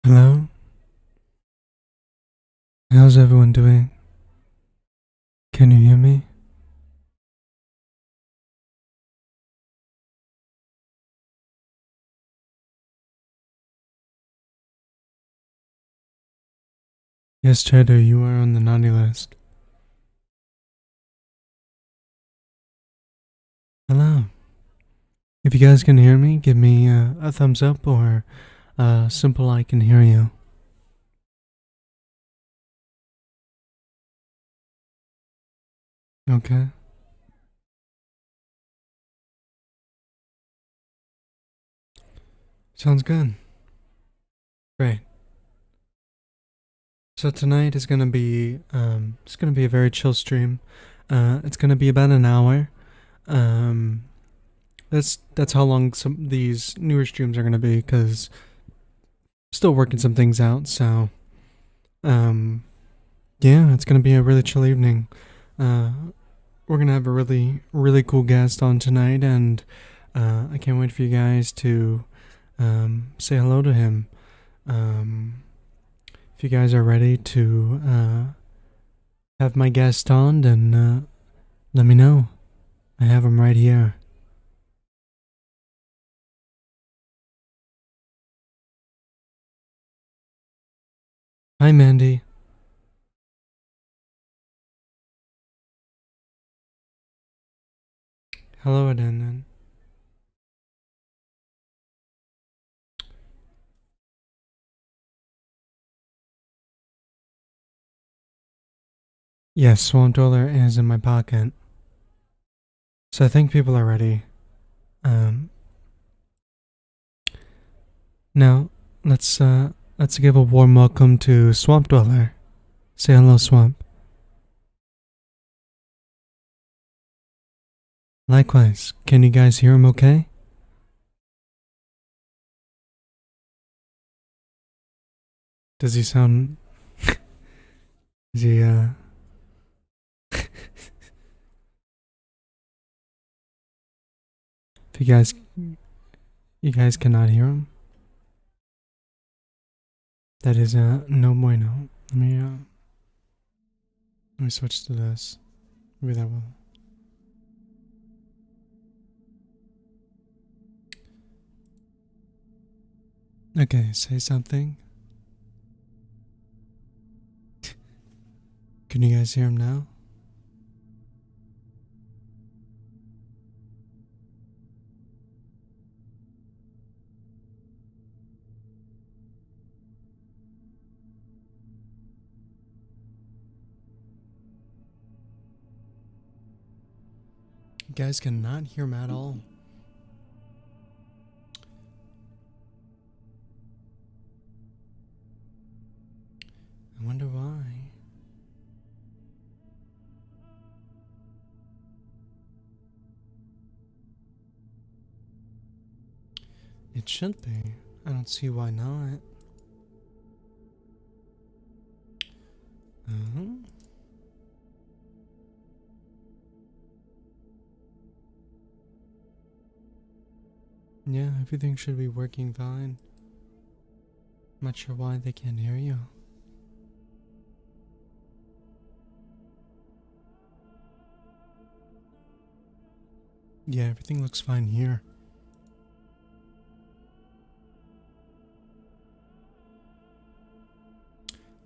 Hello? How's everyone doing? Can you hear me? Yes, Cheddar, you are on the naughty list. Hello. If you guys can hear me, give me a thumbs up or a simple I can hear you. Okay. Sounds good. Great. So tonight is gonna be it's gonna be a very chill stream. It's gonna be about an hour. Um, that's how long some these newer streams are gonna be, cause still working some things out. So yeah, it's gonna be a really chill evening. Uh, we're gonna have a really cool guest on tonight, and I can't wait for you guys to say hello to him. If you guys are ready to have my guest on, then let me know. I have him right here. Hi, Mandy. Hello, Adenan. Yes, Swamp Dweller is in my pocket. So I think people are ready. Now let's give a warm welcome to Swamp Dweller. Say hello, Swamp. Likewise, can you guys hear him okay? Does he sound... Is he, if you guys cannot hear him, that is, no bueno. Let me switch to this. Maybe that will... Okay, say something. Can you guys hear him now? You guys cannot hear him at all. I wonder why. It should be. I don't see why not. Yeah, everything should be working fine. Not sure why they can't hear you. Yeah, everything looks fine here.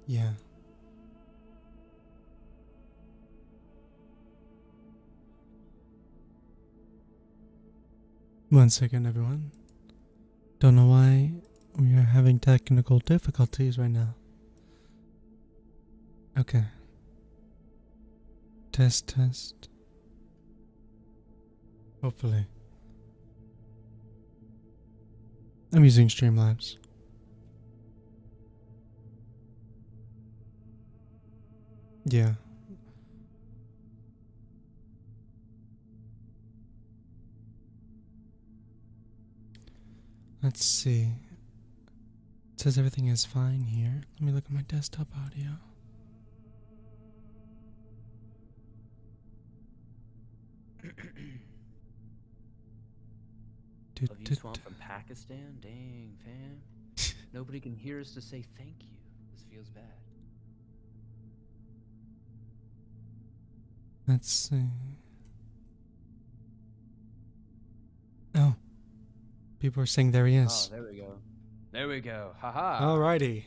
Yeah. One second, everyone. Don't know why we are having technical difficulties right now. Okay. Test, test. Hopefully. I'm using Streamlabs. Yeah. Let's see. It says everything is fine here. Let me look at my desktop audio. Love you, Swamp from Pakistan? Dang, fam. Nobody can hear us to say thank you. This feels bad. Let's see. Oh. People are saying there he is. Oh, there we go. There we go. Haha. Alrighty.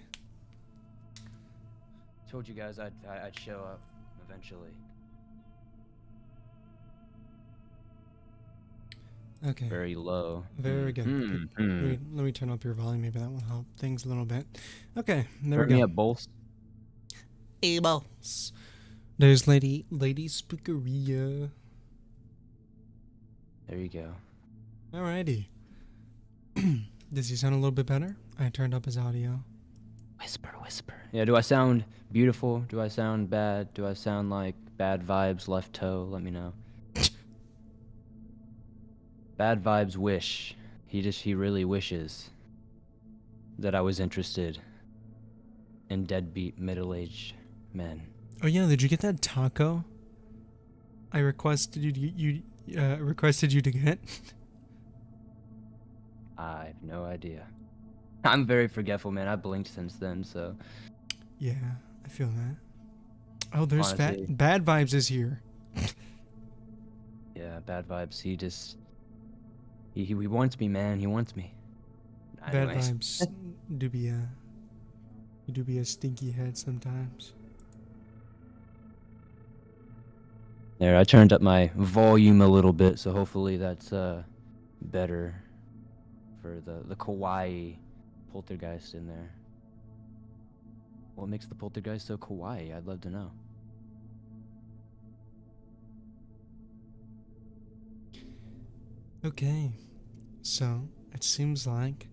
Told you guys I'd show up eventually. Okay. Very low. Very good. Let me turn up your volume. Maybe that will help things a little bit. Okay, there we go. Me up both. Ables. There's Lady Spookeria. There you go. Alrighty. Does he sound a little bit better? I turned up his audio. Whisper, whisper. Yeah, do I sound beautiful? Do I sound bad? Do I sound like bad vibes left toe? Let me know. Bad vibes wish. He really wishes that I was interested in deadbeat middle-aged men. Oh yeah, did you get that taco? I requested you to get. I have no idea. I'm very forgetful, man. I blinked since then, so. Yeah, I feel that. Oh, there's Honestly. Bad Vibes is here. Yeah, bad vibes. He wants me, man. He wants me. Bad Vibes do be a stinky head sometimes. There, I turned up my volume a little bit, so hopefully that's better for the kawaii poltergeist in there. What makes the poltergeist so kawaii? I'd love to know. Okay, so it seems like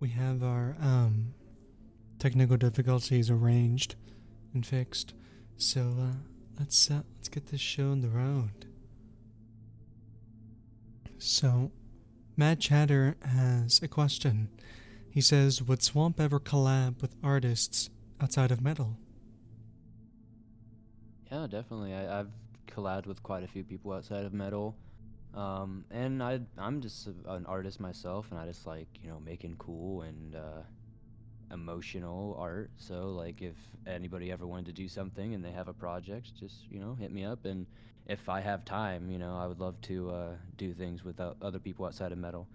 we have our technical difficulties arranged and fixed. So let's get this show on the road. So, Mad Chatter has a question. He says, would Swamp ever collab with artists outside of metal? Yeah, definitely. I've collabed with quite a few people outside of metal. And I'm just an artist myself, and I just like, making cool and emotional art. So like if anybody ever wanted to do something and they have a project, just hit me up, and if I have time, I would love to do things with other people outside of metal.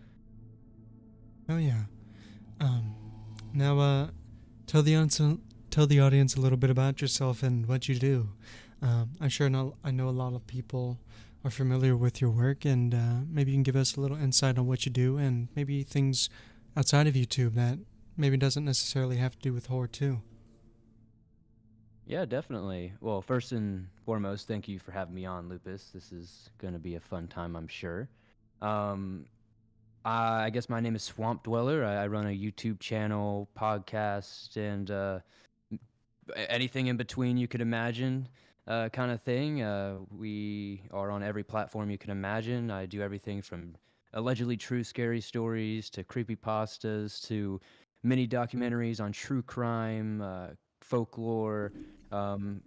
Oh yeah. Now tell the audience a little bit about yourself and what you do. I know a lot of people are familiar with your work, and maybe you can give us a little insight on what you do and maybe things outside of YouTube that maybe doesn't necessarily have to do with horror too. Yeah, definitely. Well, first and foremost, thank you for having me on, Lupus. This is going to be a fun time, I'm sure. Um, I guess my name is Swamp Dweller. I run a YouTube channel, podcast, and anything in between you could imagine, kind of thing. We are on every platform you can imagine. I do everything from allegedly true scary stories to creepypastas to mini documentaries on true crime, folklore, um,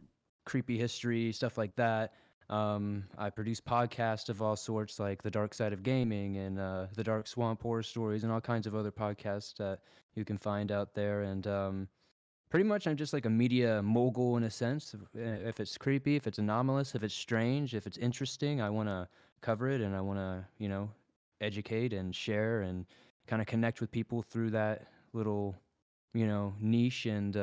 creepy history, stuff like that. I produce podcasts of all sorts, like The Dark Side of Gaming and The Dark Swamp Horror Stories, and all kinds of other podcasts that you can find out there. And pretty much, I'm just like a media mogul in a sense. If it's creepy, if it's anomalous, if it's strange, if it's interesting, I want to cover it, and I want to, educate and share and kind of connect with people through that little, niche. And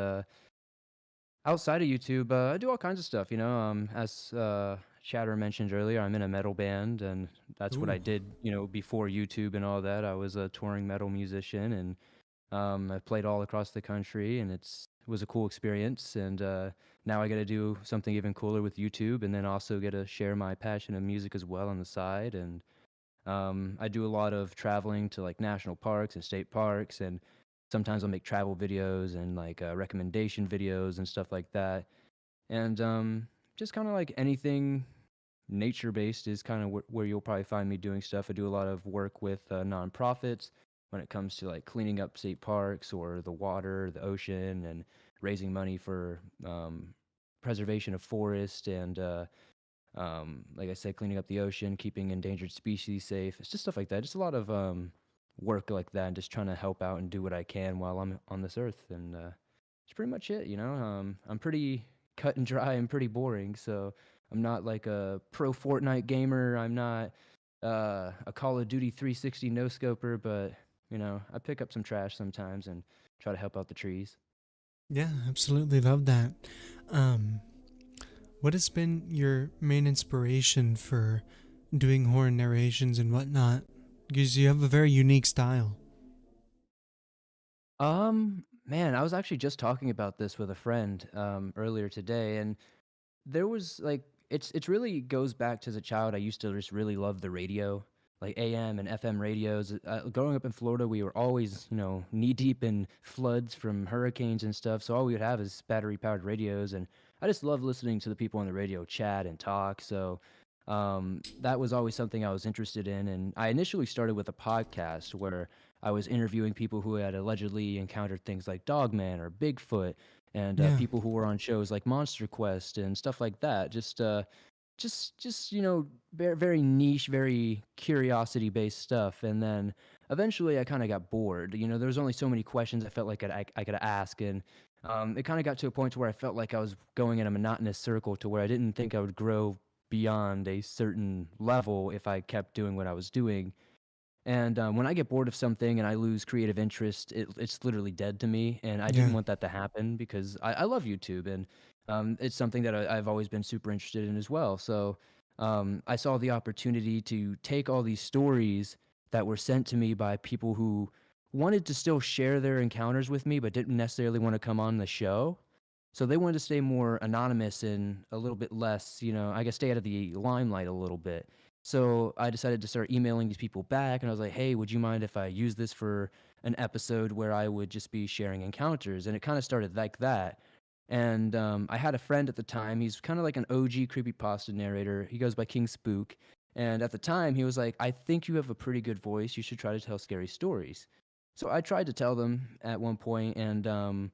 outside of YouTube, I do all kinds of stuff. As Chatter mentioned earlier, I'm in a metal band, and that's what I Ooh. did. Before YouTube and all that, I was a touring metal musician, and I played all across the country, and it was a cool experience. And now I get to do something even cooler with YouTube, and then also get to share my passion of music as well on the side. And I do a lot of traveling to like national parks and state parks, and sometimes I'll make travel videos and like recommendation videos and stuff like that. And just kind of like anything nature based is kind of where you'll probably find me doing stuff. I do a lot of work with nonprofits when it comes to like cleaning up state parks or the water, the ocean, and raising money for preservation of forest and like I said, cleaning up the ocean, keeping endangered species safe. It's just stuff like that. Just a lot of work like that, and just trying to help out and do what I can while I'm on this earth. And it's pretty much it. I'm pretty cut and dry and pretty boring. So I'm not like a pro Fortnite gamer. I'm not a Call of Duty 360 no scoper, but I pick up some trash sometimes and try to help out the trees. Yeah, absolutely love that. Um, what has been your main inspiration for doing horror narrations and whatnot? Because you have a very unique style. Man, I was actually just talking about this with a friend earlier today, and there was like it's really goes back to as a child. I used to just really love the radio, like AM and FM radios. Growing up in Florida, we were always, knee deep in floods from hurricanes and stuff. So all we would have is battery powered radios, and I just love listening to the people on the radio chat and talk. So that was always something I was interested in, and I initially started with a podcast where I was interviewing people who had allegedly encountered things like Dogman or Bigfoot, and Yeah, people who were on shows like Monster Quest and stuff like that. Just very, very niche, very curiosity based stuff. And then eventually, I kind of got bored. There was only so many questions I felt like I could ask, and it kind of got to a point where I felt like I was going in a monotonous circle to where I didn't think I would grow beyond a certain level if I kept doing what I was doing. And when I get bored of something and I lose creative interest, it's literally dead to me. And I yeah, didn't want that to happen because I love YouTube, and it's something that I've always been super interested in as well. So I saw the opportunity to take all these stories that were sent to me by people who wanted to still share their encounters with me, but didn't necessarily want to come on the show. So they wanted to stay more anonymous and a little bit less, I guess stay out of the limelight a little bit. So I decided to start emailing these people back, and I was like, "Hey, would you mind if I use this for an episode where I would just be sharing encounters?" And it kind of started like that. And I had a friend at the time. He's kind of like an OG creepypasta narrator. He goes by King Spook. And at the time, he was like, "I think you have a pretty good voice. You should try to tell scary stories." So I tried to tell them at one point, and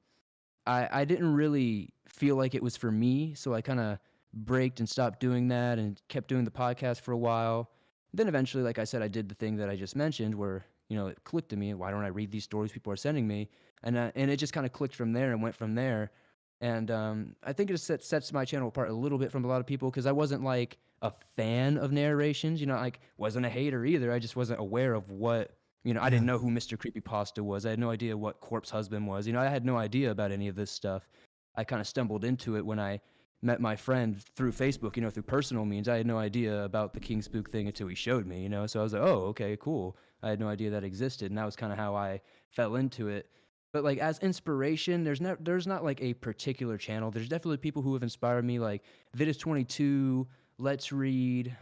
I didn't really feel like it was for me, so I kind of braked and stopped doing that and kept doing the podcast for a while. Then eventually, like I said, I did the thing that I just mentioned, where it clicked to me. Why don't I read these stories people are sending me? And it just kind of clicked from there and went from there. And I think it just sets my channel apart a little bit from a lot of people because I wasn't like a fan of narrations. Like wasn't a hater either. I just wasn't aware of what I yeah, didn't know who Mr. Creepypasta was. I had no idea what Corpse Husband was. I had no idea about any of this stuff. I kind of stumbled into it when I met my friend through Facebook, through personal means. I had no idea about the King Spook thing until he showed me, So I was like, oh, okay, cool. I had no idea that existed. And that was kind of how I fell into it. But like as inspiration, there's not like a particular channel. There's definitely people who have inspired me, like Vitus22, Let's Read,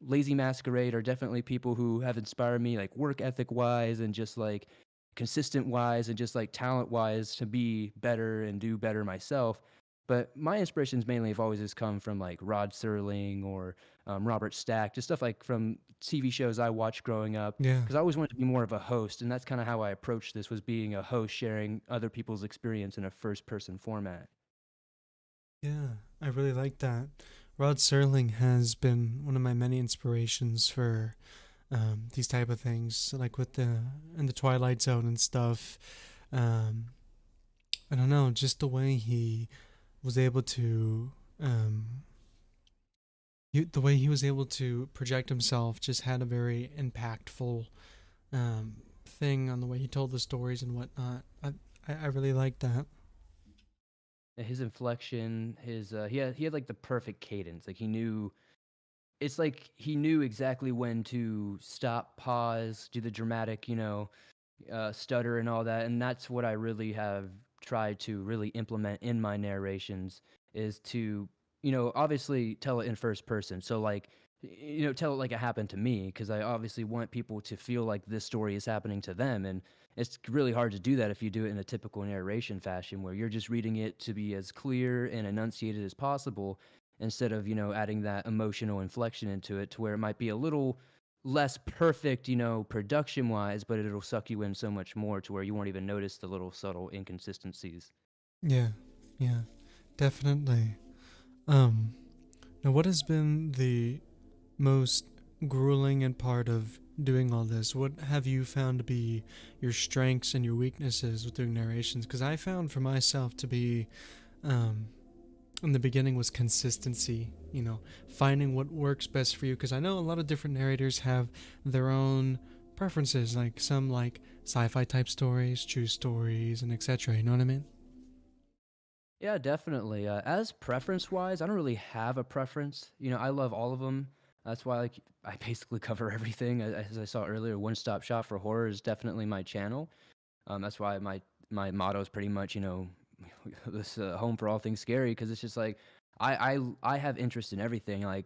Lazy Masquerade are definitely people who have inspired me, like work ethic wise and just like consistent wise and just like talent wise to be better and do better myself. But my inspirations mainly have always just come from like Rod Serling or Robert Stack, just stuff like from TV shows I watched growing up. yeah, Because I always wanted to be more of a host, and that's kind of how I approached this was being a host, sharing other people's experience in a first-person format. yeah. I really like that. Rod Serling has been one of my many inspirations for these type of things, like with the in the Twilight Zone and stuff. Um, I don't know, just the way he was able to, um, the way he was able to project himself, just had a very impactful thing on the way he told the stories and whatnot. I really like that. His inflection, his he had like the perfect cadence. Like he knew it's like he knew exactly when to stop, pause, do the dramatic, stutter and all that. And that's what I really have tried to really implement in my narrations is to, obviously tell it in first person. So like, tell it like it happened to me because I obviously want people to feel like this story is happening to them. And it's really hard to do that if you do it in a typical narration fashion where you're just reading it to be as clear and enunciated as possible instead of, adding that emotional inflection into it to where it might be a little less perfect, production wise, but it'll suck you in so much more to where you won't even notice the little subtle inconsistencies. Yeah, yeah, definitely. Um, Now, what has been the most grueling and part of doing all this? What have you found to be your strengths and your weaknesses with doing narrations? Because I found for myself to be, um, in the beginning, was consistency. Finding what works best for you. Because I know a lot of different narrators have their own preferences. Like some like sci-fi type stories, true stories, and etc. You know what I mean? Yeah, definitely. As preference wise, I don't really have a preference. I love all of them. That's why like I basically cover everything. As I saw earlier, one stop shop for horror is definitely my channel. That's why my motto is pretty much this home for all things scary because it's just like I have interest in everything. Like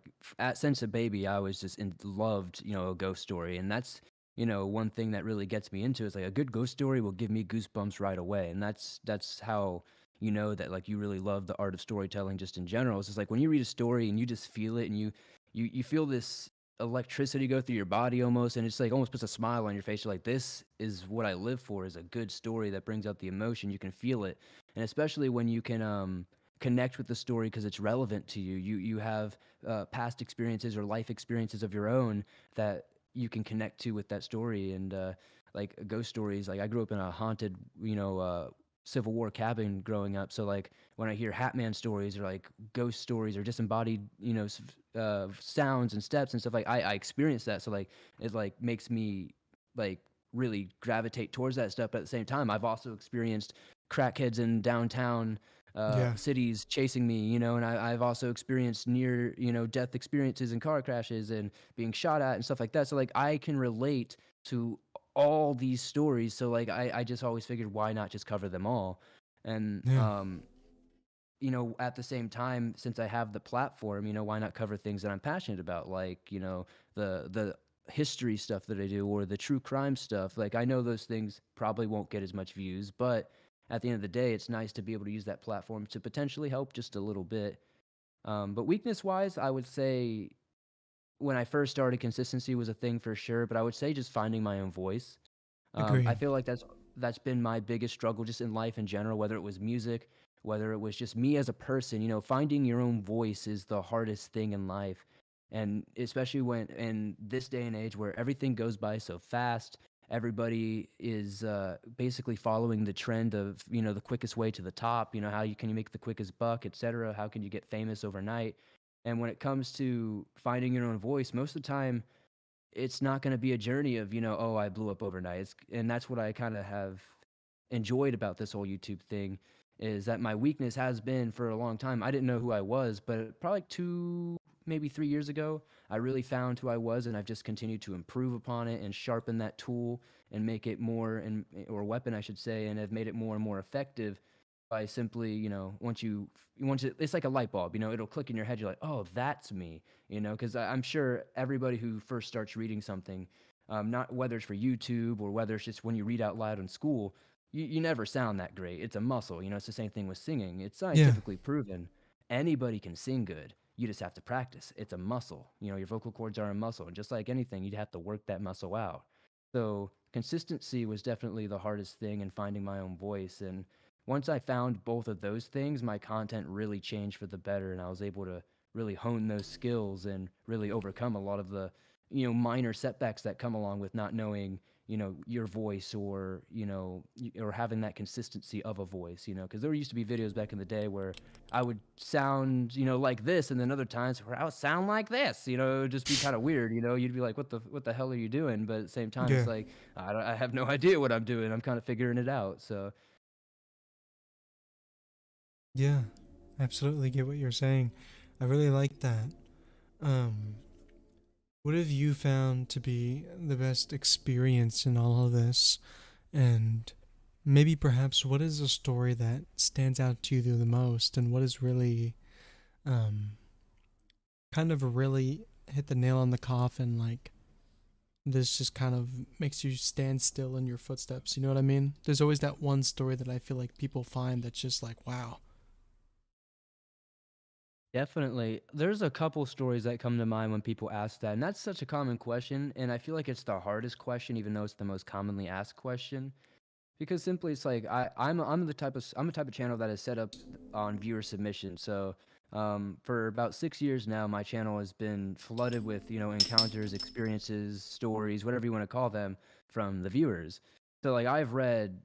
since a baby, I was just loved a ghost story, and that's one thing that really gets me into is like a good ghost story will give me goosebumps right away, and that's how that like you really love the art of storytelling just in general. It's just like when you read a story and you just feel it and you feel this electricity go through your body almost, and it's like almost puts a smile on your face. You're like, this is what I live for, is a good story that brings out the emotion. You can feel it. And especially when you can connect with the story because it's relevant to you. You have past experiences or life experiences of your own that you can connect to with that story. And like ghost stories, like I grew up in a haunted Civil War cabin growing up, so like when I hear Hatman stories or like ghost stories or disembodied, sounds and steps and stuff, like I experience that. So like it like makes me like really gravitate towards that stuff. But at the same time, I've also experienced crackheads in downtown Yeah, cities chasing me, and I've also experienced near, death experiences and car crashes and being shot at and stuff like that. So like I can relate to all these stories. So like I just always figured why not just cover them all. And yeah, at the same time, since I have the platform, why not cover things that I'm passionate about, like, the history stuff that I do or the true crime stuff. Like I know those things probably won't get as much views, but at the end of the day, it's nice to be able to use that platform to potentially help just a little bit. But weakness wise, I would say when I first started, consistency was a thing for sure, but I would say just finding my own voice. I agreed. feel like that's been my biggest struggle just in life in general, whether it was music, whether it was just me as a person. Finding your own voice is the hardest thing in life, and especially when in this day and age where everything goes by so fast. Everybody is basically following the trend of the quickest way to the top. How you make the quickest buck, etc. How can you get famous overnight? And when it comes to finding your own voice, most of the time it's not going to be a journey of oh, I blew up overnight. And that's what I kind of have enjoyed about this whole YouTube thing, is that my weakness has been for a long time I didn't know who I was, but probably like 2 maybe 3 years ago I really found who I was, and I've just continued to improve upon it and sharpen that tool and make it more and or weapon I should say, and have made it more and more effective by simply once it's like a light bulb, it'll click in your head. You're like, oh, that's me, because I'm sure everybody who first starts reading something, not whether it's for YouTube or whether it's just when you read out loud in school, you never sound that great. It's a muscle. It's the same thing with singing. It's Yeah, scientifically proven. Anybody can sing good. You just have to practice. It's a muscle. Your vocal cords are a muscle. And just like anything, you'd have to work that muscle out. So consistency was definitely the hardest thing in finding my own voice. And once I found both of those things, my content really changed for the better. And I was able to really hone those skills and really overcome a lot of the, minor setbacks that come along with not knowing, your voice, or, or having that consistency of a voice, because there used to be videos back in the day where I would sound, like this, and then other times where I would sound like this, it would just be kind of weird, you'd be like, what the hell are you doing? But at the same time, it's Yeah. like, I have no idea what I'm doing. I'm kind of figuring it out. So Yeah. Absolutely get what you're saying. I really like that. Um, what have you found to be the best experience in all of this? And maybe perhaps what is a story that stands out to you the most, and what is really um, kind of really hit the nail on the coffin? Like, this just kind of makes you stand still in your footsteps. You know what I mean? There's always that one story that I feel like people find that's just like, wow. definitely, there's a couple stories that come to mind when people ask that, and that's such a common question. And I feel like it's the hardest question, even though it's the most commonly asked question. Because simply, it's like I'm the type of channel that is set up on viewer submission. So for about 6 years now, my channel has been flooded with encounters, experiences, stories, whatever you want to call them, from the viewers. So like I've read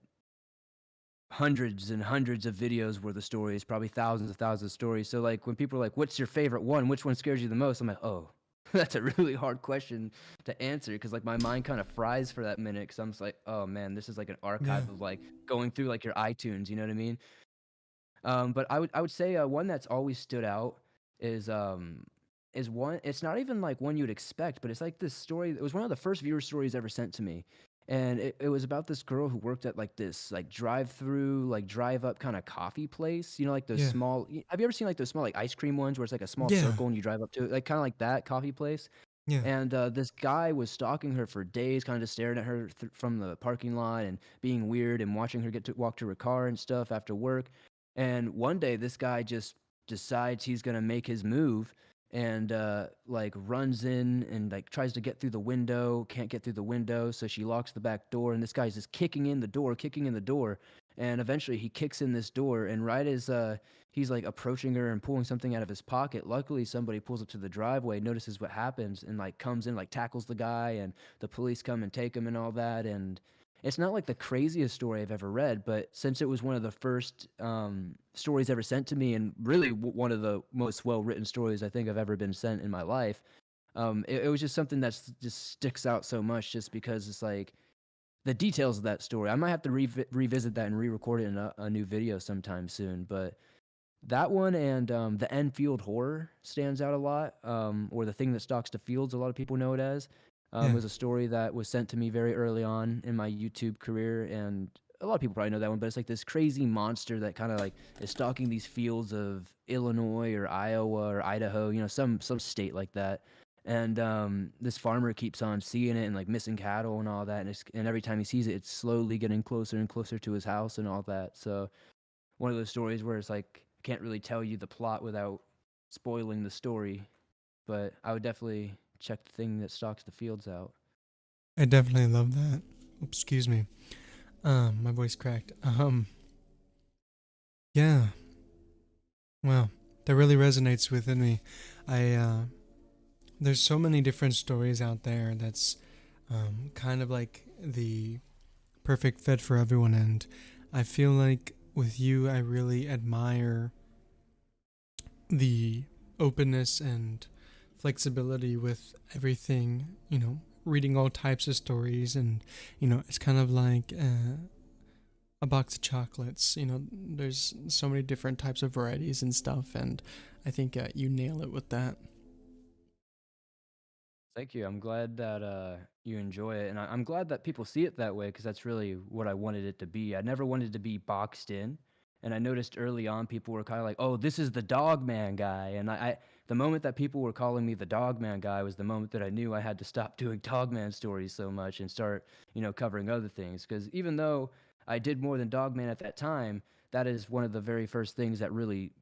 hundreds and hundreds of videos worth of stories, probably thousands of thousands of stories. So like when people are like, "What's your favorite one? Which one scares you the most?" I'm like, "Oh." That's a really hard question to answer because like my mind kind of fries for that minute because I'm just like, oh man, this is like an Yeah. archive of like going through like your iTunes, you know what I mean? But I would say one that's always stood out is um is one. It's not even like one you'd expect, but it's like this story. It was one of the first viewer stories ever sent to me, and it was about this girl who worked at like this like drive-through like drive-up kind of coffee place. You know, like those Yeah. small. Have you ever seen like those small like ice cream ones where it's like a small Yeah. circle and you drive up to it, like kind of like that coffee place? Yeah. And this guy was stalking her for days, kind of just staring at her from the parking lot and being weird and watching her get to walk to her car and stuff after work. And one day, this guy just decides he's gonna make his move and like runs in and like tries to get through the window, can't get through the window, so she locks the back door. And this guy's just kicking in the door, and eventually he kicks in this door. And right as he's like approaching her and pulling something out of his pocket, luckily somebody pulls up to the driveway, notices what happens, and like comes in, like tackles the guy, and the police come and take him and all that. And it's not like the craziest story I've ever read, but since it was one of the first stories ever sent to me, and really one of the most well written stories I think I've ever been sent in my life, it was just something that's just sticks out so much, just because it's like the details of that story. I might have to revisit that and re-record it in a new video sometime soon. But that one and the Enfield Horror stands out a lot, or the Thing That Stalks the Fields, a lot of people know it as, Yeah. was a story that was sent to me very early on in my YouTube career. And a lot of people probably know that one, but it's like this crazy monster that kind of like is stalking these fields of Illinois or Iowa or Idaho, some state like that. And this farmer keeps on seeing it and like missing cattle and all that. And every time he sees it, it's slowly getting closer and closer to his house and all that. So one of those stories where it's like I can't really tell you the plot without spoiling the story, but I would definitely check The Thing That Stalks the Fields out. I definitely love that. Oops, excuse me. My voice cracked. Yeah. Wow. That really resonates within me. I there's so many different stories out there that's kind of like the perfect fit for everyone, and I feel like with you I really admire the openness and flexibility with everything, reading all types of stories. And it's kind of like a box of chocolates. There's so many different types of varieties and stuff, and I think you nail it with that. Thank you. I'm glad that you enjoy it, and I'm glad that people see it that way because that's really what I wanted it to be. I never wanted to be boxed in, and I noticed early on people were kind of like, "Oh, this is the Dog Man guy," and the moment that people were calling me the Dog Man guy was the moment that I knew I had to stop doing Dog Man stories so much and start, covering other things. Because even though I did more than Dog Man at that time, that is one of the very first things that really,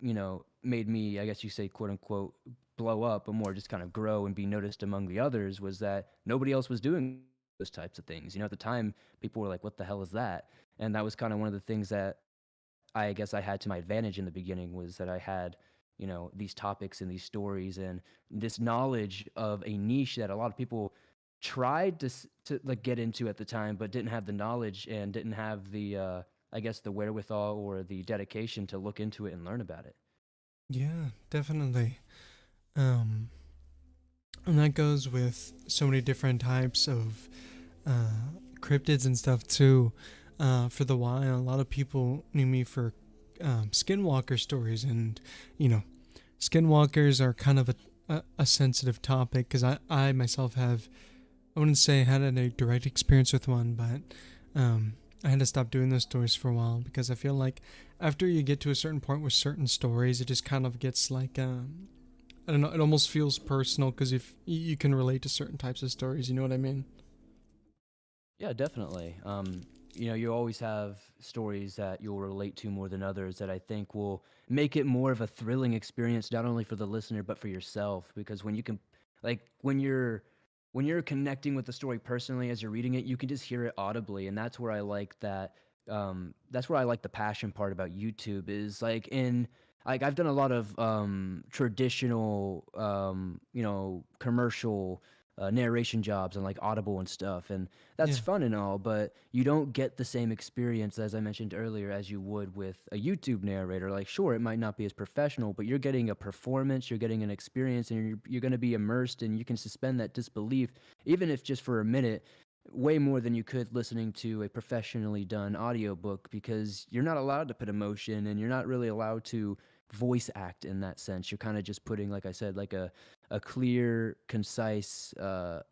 made me, I guess you say, quote unquote, blow up, but more just kind of grow and be noticed among the others, was that nobody else was doing those types of things. At the time, people were like, "What the hell is that?" And that was kind of one of the things that I guess I had to my advantage in the beginning, was that I had these topics and these stories and this knowledge of a niche that a lot of people tried to like get into at the time, but didn't have the knowledge and didn't have the I guess the wherewithal or the dedication to look into it and learn about it. Yeah, definitely. Um, and that goes with so many different types of cryptids and stuff too. For the while, a lot of people knew me for skinwalker stories, and you know, skinwalkers are kind of a sensitive topic because I myself have, I wouldn't say I had any direct experience with one, but I had to stop doing those stories for a while because I feel like after you get to a certain point with certain stories, it just kind of gets like I don't know, it almost feels personal because if you can relate to certain types of stories, you know what I mean? Yeah, definitely. You always have stories that you'll relate to more than others that I think will make it more of a thrilling experience, not only for the listener but for yourself. Because when you can, like, when you're connecting with the story personally as you're reading it, you can just hear it audibly, and that's where I like that. That's where I like the passion part about YouTube is like I've done a lot of traditional, commercial narration jobs and like Audible and stuff, and that's Yeah, fun and all, but you don't get the same experience as I mentioned earlier as you would with a YouTube narrator. Like, sure, it might not be as professional, but you're getting a performance, you're getting an experience, and you're going to be immersed, and you can suspend that disbelief, even if just for a minute, way more than you could listening to a professionally done audiobook because you're not allowed to put emotion and you're not really allowed to voice act in that sense. You're kind of just putting, like I said, like a clear, concise,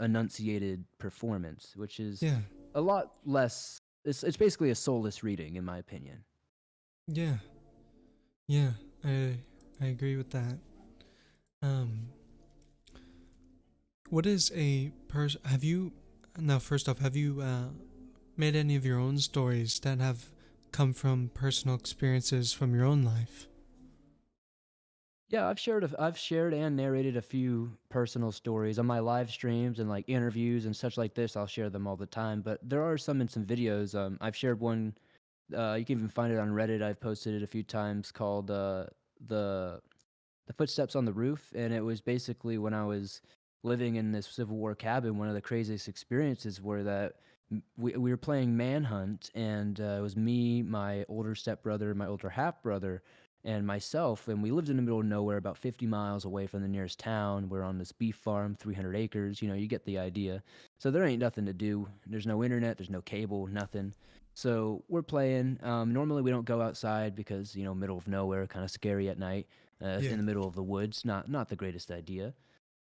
enunciated performance, which is yeah, a lot less. It's basically a soulless reading, in my opinion. yeah, yeah. I I agree with that. Um, what is a person? Have you now? First off, have you made any of your own stories that have come from personal experiences from your own life? Yeah, I've shared and narrated a few personal stories on my live streams and like interviews and such like this. I'll share them all the time, but there are some in some videos. I've shared one. You can even find it on Reddit. I've posted it a few times called the the footsteps on the roof, and it was basically when I was living in this Civil War cabin. One of the craziest experiences were that we were playing Manhunt, and it was me, my older stepbrother, my older half brother, and myself, and we lived in the middle of nowhere, about 50 miles away from the nearest town. We're on this beef farm, 300 acres. You get the idea. So there ain't nothing to do. There's no internet. There's no cable. Nothing. So we're playing. Normally we don't go outside because middle of nowhere, kind of scary at night Yeah, in the middle of the woods. Not the greatest idea.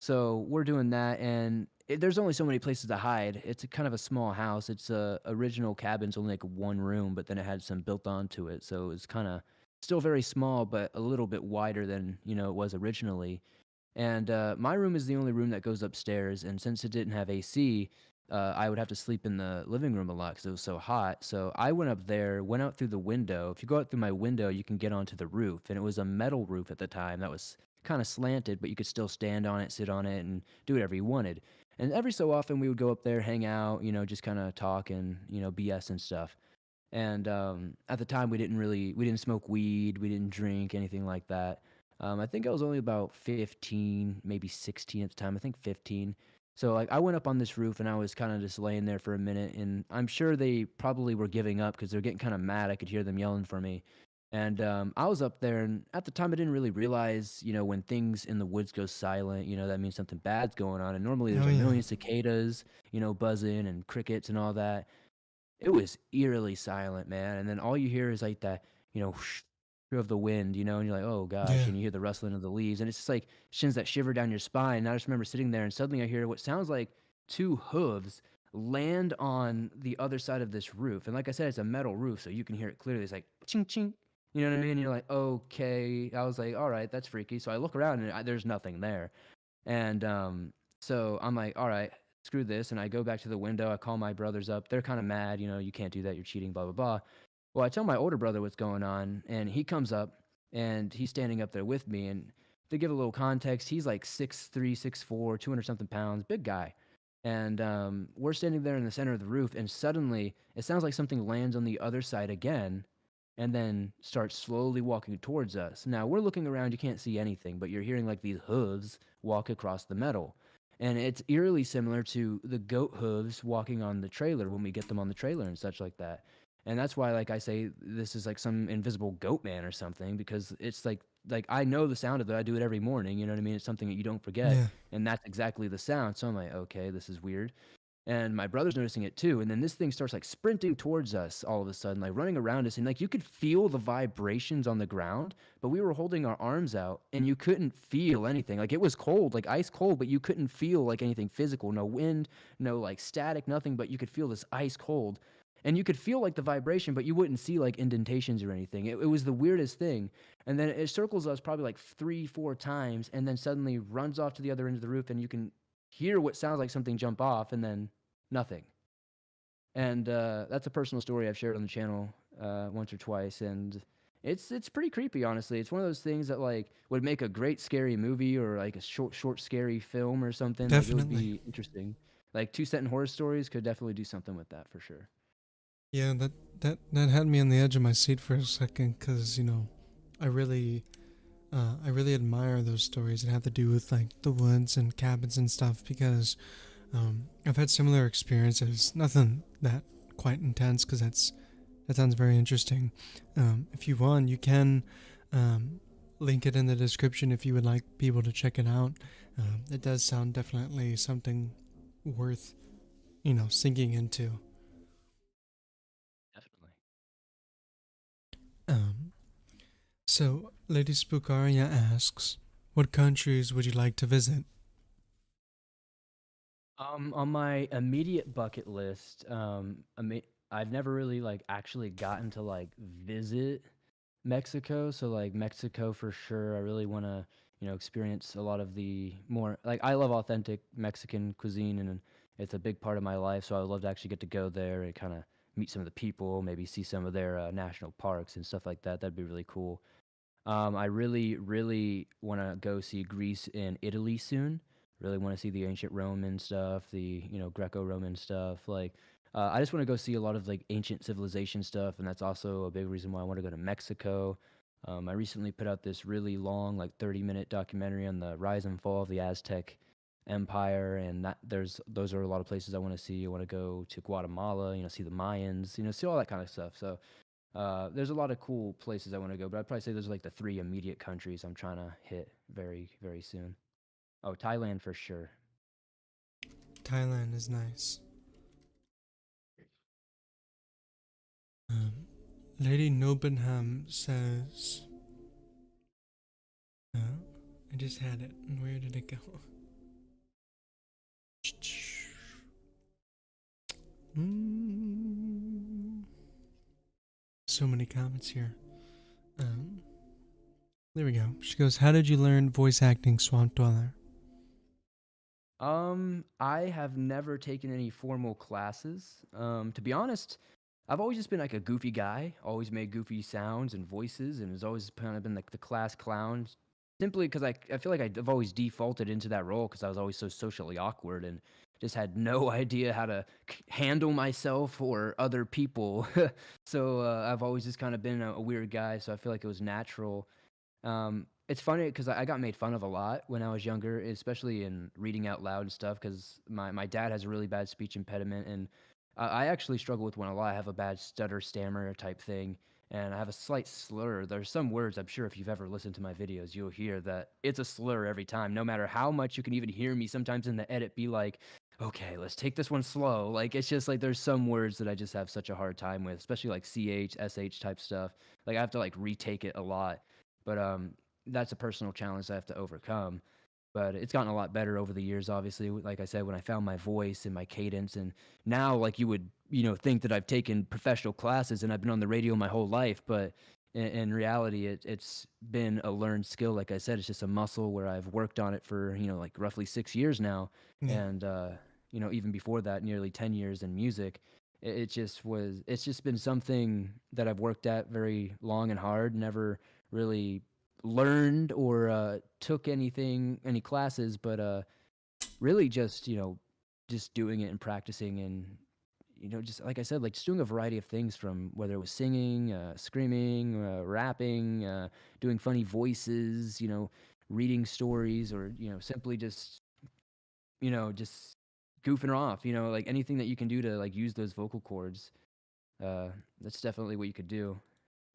So we're doing that, and there's only so many places to hide. It's a kind of a small house. It's a original cabin's only like one room, but then it had some built onto it, so it was kind of still very small, but a little bit wider than it was originally. And my room is the only room that goes upstairs. And since it didn't have AC, I would have to sleep in the living room a lot because it was so hot. So I went up there, went out through the window. If you go out through my window, you can get onto the roof. And it was a metal roof at the time that was kind of slanted, but you could still stand on it, sit on it, and do whatever you wanted. And every so often, we would go up there, hang out, just kind of talk and, BS and stuff. And at the time, we didn't smoke weed, we didn't drink anything like that. I think I was only about 15, maybe 16 at the time. I think 15. So like I went up on this roof and I was kind of just laying there for a minute, and I'm sure they probably were giving up because they're getting kind of mad. I could hear them yelling for me. And I was up there, and at the time I didn't really realize, when things in the woods go silent, that means something bad's going on. And normally there's oh a yeah, million cicadas, buzzing and crickets and all that. It was eerily silent, man, and then all you hear is, like, that, whoosh of the wind, and you're like, "Oh gosh," yeah, and you hear the rustling of the leaves, and it's just, like, sends that shiver down your spine, and I just remember sitting there, and suddenly I hear what sounds like 2 hooves land on the other side of this roof, and like I said, it's a metal roof, so you can hear it clearly. It's like, "Ching, ching." You know what I mean? You're like, "Okay." I was like, "Alright, that's freaky." So I look around, and there's nothing there. And so I'm like, all right, screw this. And I go back to the window. I call my brothers up. They're kind of mad. You can't do that. You're cheating, blah, blah, blah. Well, I tell my older brother what's going on. And he comes up and he's standing up there with me. And to give a little context, he's like 6'3", 6'4", 200 something pounds, big guy. And we're standing there in the center of the roof. And suddenly it sounds like something lands on the other side again. and then starts slowly walking towards us. Now we're looking around, you can't see anything, but you're hearing like these hooves walk across the metal. And it's eerily similar to the goat hooves walking on the trailer when we get them on the trailer and such like that. And that's why, like I say, this is like some invisible goat man or something, because it's like I know the sound of it. I do it every morning. You know what I mean? It's something that you don't forget, Yeah. and that's exactly the sound. So I'm like, okay, this is weird. And my brother's noticing it too. And then this thing starts like sprinting towards us all of a sudden, like running around us. And like you could feel the vibrations on the ground, but we were holding our arms out and you couldn't feel anything. Like it was cold, like ice cold, but you couldn't feel like anything physical. No wind, no like static, nothing, but you could feel this ice cold. And you could feel like the vibration, but you wouldn't see like indentations or anything. It was the weirdest thing. And then it circles us probably like 3, 4 times and then suddenly runs off to the other end of the roof and you can hear what sounds like something jump off and then nothing. And that's a personal story I've shared on the channel once or twice, and it's pretty creepy, honestly. It's one of those things that like would make a great scary movie or like a short scary film or something. Like it would Definitely. be interesting. Like two sentence horror stories could definitely do something with that for sure. Yeah, that had me on the edge of my seat for a second, because I really I really admire those stories that have to do with like the woods and cabins and stuff, because I've had similar experiences. Nothing that quite intense, because that sounds very interesting. If you want, you can um, link it in the description if you would like people to check it out. It does sound definitely something worth sinking into. Definitely. Um, so, Lady Spookaria asks, what countries would you like to visit? On my immediate bucket list, I've never really like actually gotten to like visit Mexico, so like Mexico for sure. I really want to, experience a lot of the more like I love authentic Mexican cuisine, and it's a big part of my life. So I would love to actually get to go there and kind of meet some of the people, maybe see some of their national parks and stuff like that. That'd be really cool. I really, really want to go see Greece and Italy soon. Really want to see the ancient Roman stuff, the Greco-Roman stuff. Like, I just want to go see a lot of like ancient civilization stuff, and that's also a big reason why I want to go to Mexico. I recently put out this really long, like 30-minute documentary on the rise and fall of the Aztec Empire, and those are a lot of places I want to see. I want to go to Guatemala, see the Mayans, see all that kind of stuff. So there's a lot of cool places I want to go, but I'd probably say those are like the three immediate countries I'm trying to hit very, very soon. Oh, Thailand for sure. Thailand is nice. Um, Lady Nobenham says, I just had it. Where did it go? Mm, so many comments here. Um, there we go. She goes, how did you learn voice acting, Swamp Dweller? I have never taken any formal classes. To be honest, I've always just been like a goofy guy, always made goofy sounds and voices, and has always kind of been like the class clown. Simply because I feel like I've always defaulted into that role because I was always so socially awkward and just had no idea how to handle myself or other people. So I've always just kind of been a weird guy. So I feel like it was natural. It's funny because I got made fun of a lot when I was younger, especially in reading out loud and stuff. Because my dad has a really bad speech impediment, and I actually struggle with one a lot. I have a bad stutter stammer type thing, and I have a slight slur. There's some words I'm sure if you've ever listened to my videos, you'll hear that it's a slur every time, no matter how much you can even hear me sometimes in the edit be like, okay, let's take this one slow. Like it's just like there's some words that I just have such a hard time with, especially like ch, sh type stuff. Like I have to like retake it a lot. But that's a personal challenge I have to overcome. But it's gotten a lot better over the years, obviously. Like I said, when I found my voice and my cadence, and now, like you would, think that I've taken professional classes and I've been on the radio my whole life. But in reality, it's been a learned skill. Like I said, it's just a muscle where I've worked on it for like roughly 6 years now, Yeah. and even before that, nearly 10 years in music. It just was. It's just been something that I've worked at very long and hard. Never really learned or took any classes, but really just just doing it and practicing and just like I said, like just doing a variety of things from whether it was singing, screaming, rapping, doing funny voices, reading stories, or simply just goofing off, like anything that you can do to like use those vocal cords. Uh, that's definitely what you could do.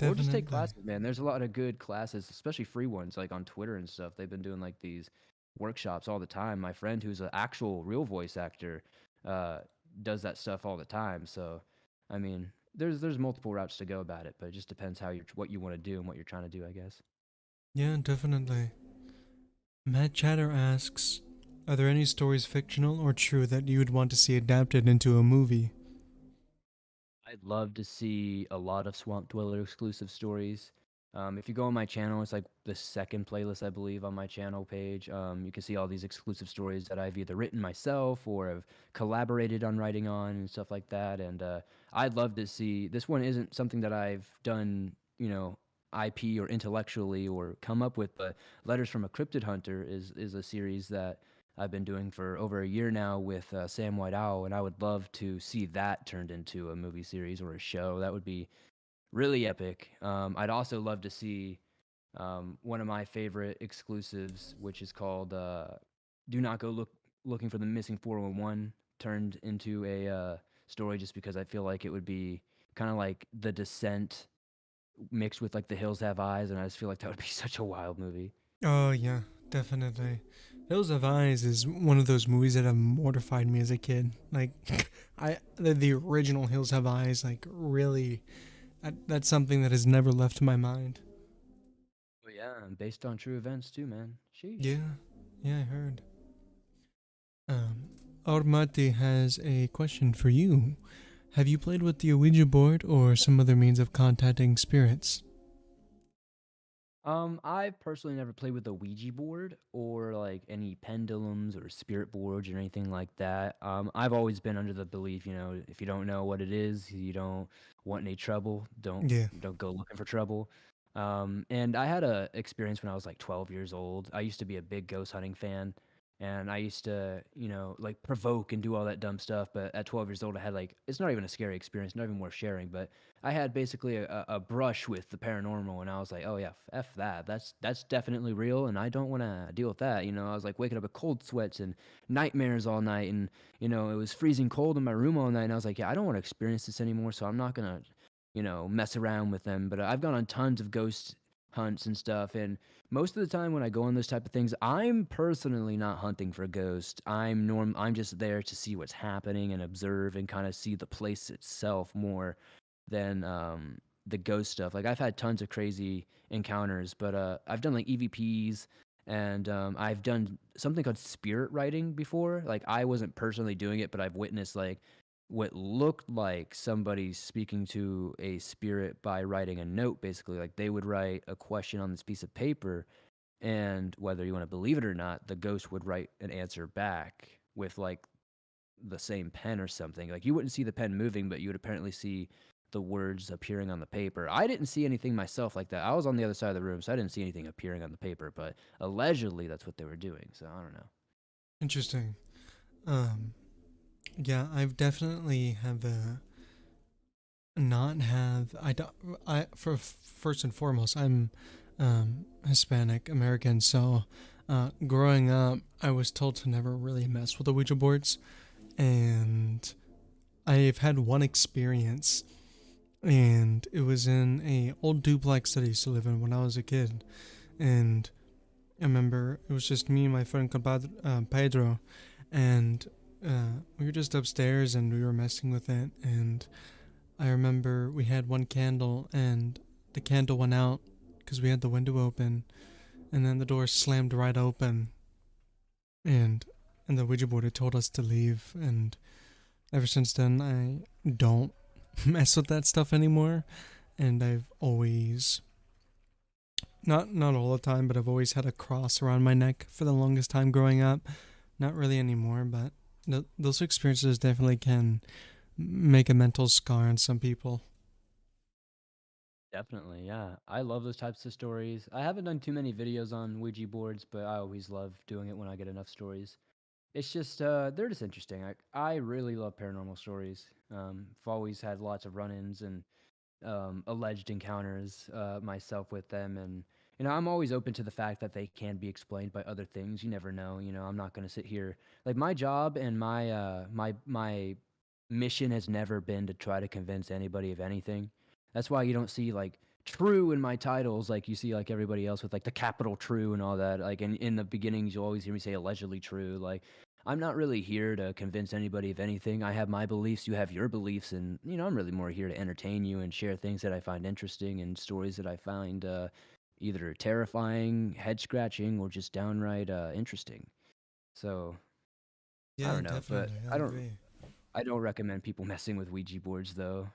Or just take Definitely. classes, man. There's a lot of good classes, especially free ones, like on Twitter and stuff. They've been doing like these workshops all the time. My friend, who's an actual real voice actor, uh, does that stuff all the time. So, I mean, there's multiple routes to go about it, but it just depends what you want to do and what you're trying to do, I guess. Yeah, definitely. Matt Chatter asks, are there any stories fictional or true that you would want to see adapted into a movie? I'd love to see a lot of Swamp Dweller exclusive stories. If you go on my channel, it's like the second playlist, I believe, on my channel page. You can see all these exclusive stories that I've either written myself or have collaborated on writing on and stuff like that. And I'd love to see this one isn't something that I've done, IP or intellectually or come up with, but Letters from a Cryptid Hunter is a series that I've been doing for over a year now with Sam White Owl, and I would love to see that turned into a movie series or a show. That would be really epic. I'd also love to see one of my favorite exclusives, which is called "Do Not Go Looking for the Missing 411," turned into a story, just because I feel like it would be kind of like The Descent mixed with like The Hills Have Eyes, and I just feel like that would be such a wild movie. Oh, yeah, definitely. Hills Have Eyes is one of those movies that have mortified me as a kid. Like, the original Hills Have Eyes, like, really, that's something that has never left my mind. But yeah, and based on true events too, man. Sheesh. Yeah, yeah, I heard. Um, Armati has a question for you. Have you played with the Ouija board or some other means of contacting spirits? I've personally never played with a Ouija board or like any pendulums or spirit boards or anything like that. I've always been under the belief, if you don't know what it is, you don't want any trouble. Don't Yeah. don't go looking for trouble. And I had a experience when I was like 12 years old. I used to be a big ghost hunting fan, and I used to, like provoke and do all that dumb stuff. But at 12 years old, I had like it's not even a scary experience, not even worth sharing, but I had basically a brush with the paranormal, and I was like, oh yeah, f that. That's definitely real, and I don't want to deal with that. I was like waking up with cold sweats and nightmares all night, and it was freezing cold in my room all night, and I was like, yeah, I don't want to experience this anymore, so I'm not gonna, mess around with them. But I've gone on tons of ghost hunts and stuff, and most of the time when I go on those type of things, I'm personally not hunting for ghosts. I'm just there to see what's happening and observe and kind of see the place itself more than the ghost stuff. Like I've had tons of crazy encounters, but I've done like EVPs, and I've done something called spirit writing before. Like I wasn't personally doing it, but I've witnessed like what looked like somebody speaking to a spirit by writing a note. Basically, like they would write a question on this piece of paper, and whether you want to believe it or not, the ghost would write an answer back with like the same pen or something. Like you wouldn't see the pen moving, but you would apparently see the words appearing on the paper. I didn't see anything myself like that. I was on the other side of the room, so I didn't see anything appearing on the paper, but allegedly that's what they were doing. So I don't know. Interesting. Um, yeah, I've definitely have not have I don't I for first and foremost I'm Hispanic American, so growing up I was told to never really mess with the Ouija boards, and I've had one experience, and it was in a old duplex that I used to live in when I was a kid, and I remember it was just me and my friend Pedro, and we were just upstairs and we were messing with it, and I remember we had one candle and the candle went out because we had the window open, and then the door slammed right open, and the Ouija board had told us to leave, and ever since then I don't mess with that stuff anymore, and I've always not all the time, but I've always had a cross around my neck for the longest time growing up. Not really anymore, but those experiences definitely can make a mental scar on some people. Definitely, yeah. I love those types of stories. I haven't done too many videos on Ouija boards, but I always love doing it when I get enough stories. It's just they're just interesting. I really love paranormal stories. I've always had lots of run-ins and alleged encounters myself with them, and I'm always open to the fact that they can be explained by other things. You never know. I'm not going to sit here, like, my job and my mission has never been to try to convince anybody of anything. That's why you don't see like true in my titles, like you see like everybody else with like the capital true and all that. Like in the beginnings, you always hear me say allegedly true. Like, I'm not really here to convince anybody of anything. I have my beliefs, you have your beliefs, and I'm really more here to entertain you and share things that I find interesting and stories that I find either terrifying, head scratching, or just downright interesting. So I Yeah, don't know, but definitely. I agree. I don't recommend people messing with Ouija boards though.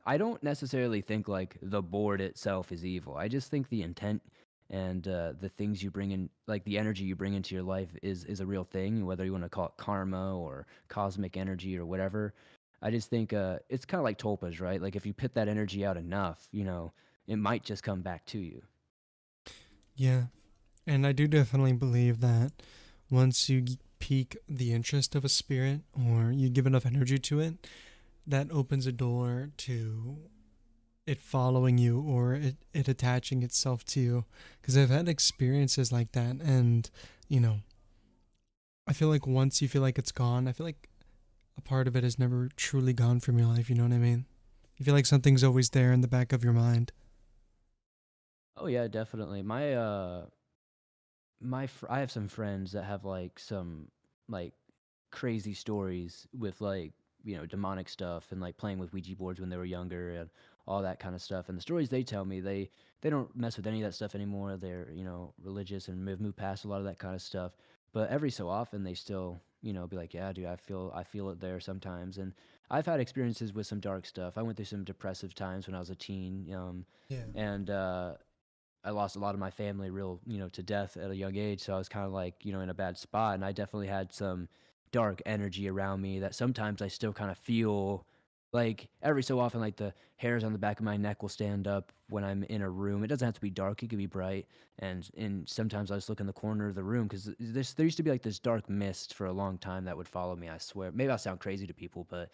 I don't necessarily think like the board itself is evil. I just think the intent and the things you bring in, like the energy you bring into your life, is a real thing. Whether you want to call it karma or cosmic energy or whatever. I just think it's kind of like tulpas, right? Like if you put that energy out enough, it might just come back to you. Yeah, and I do definitely believe that once you pique the interest of a spirit or you give enough energy to it, that opens a door to it following you or it attaching itself to you. Because I've had experiences like that, and you know, I feel like once you feel like it's gone, I feel like a part of it is never truly gone from your life. You know what I mean? You feel like something's always there in the back of your mind. Oh yeah, definitely. I have some friends that have like some like crazy stories with like demonic stuff and like playing with Ouija boards when they were younger and all that kind of stuff. And the stories they tell me, they don't mess with any of that stuff anymore. They're religious and moved past a lot of that kind of stuff. But every so often they still be like, yeah, dude, I feel it there sometimes. And I've had experiences with some dark stuff. I went through some depressive times when I was a teen. Yeah. And I lost a lot of my family to death at a young age. So I was kind of like, in a bad spot. And I definitely had some dark energy around me that sometimes I still kind of feel like every so often, like the hairs on the back of my neck will stand up when I'm in a room. It doesn't have to be dark. It could be bright. And sometimes I just look in the corner of the room because there used to be like this dark mist for a long time that would follow me. I swear. Maybe I sound crazy to people, but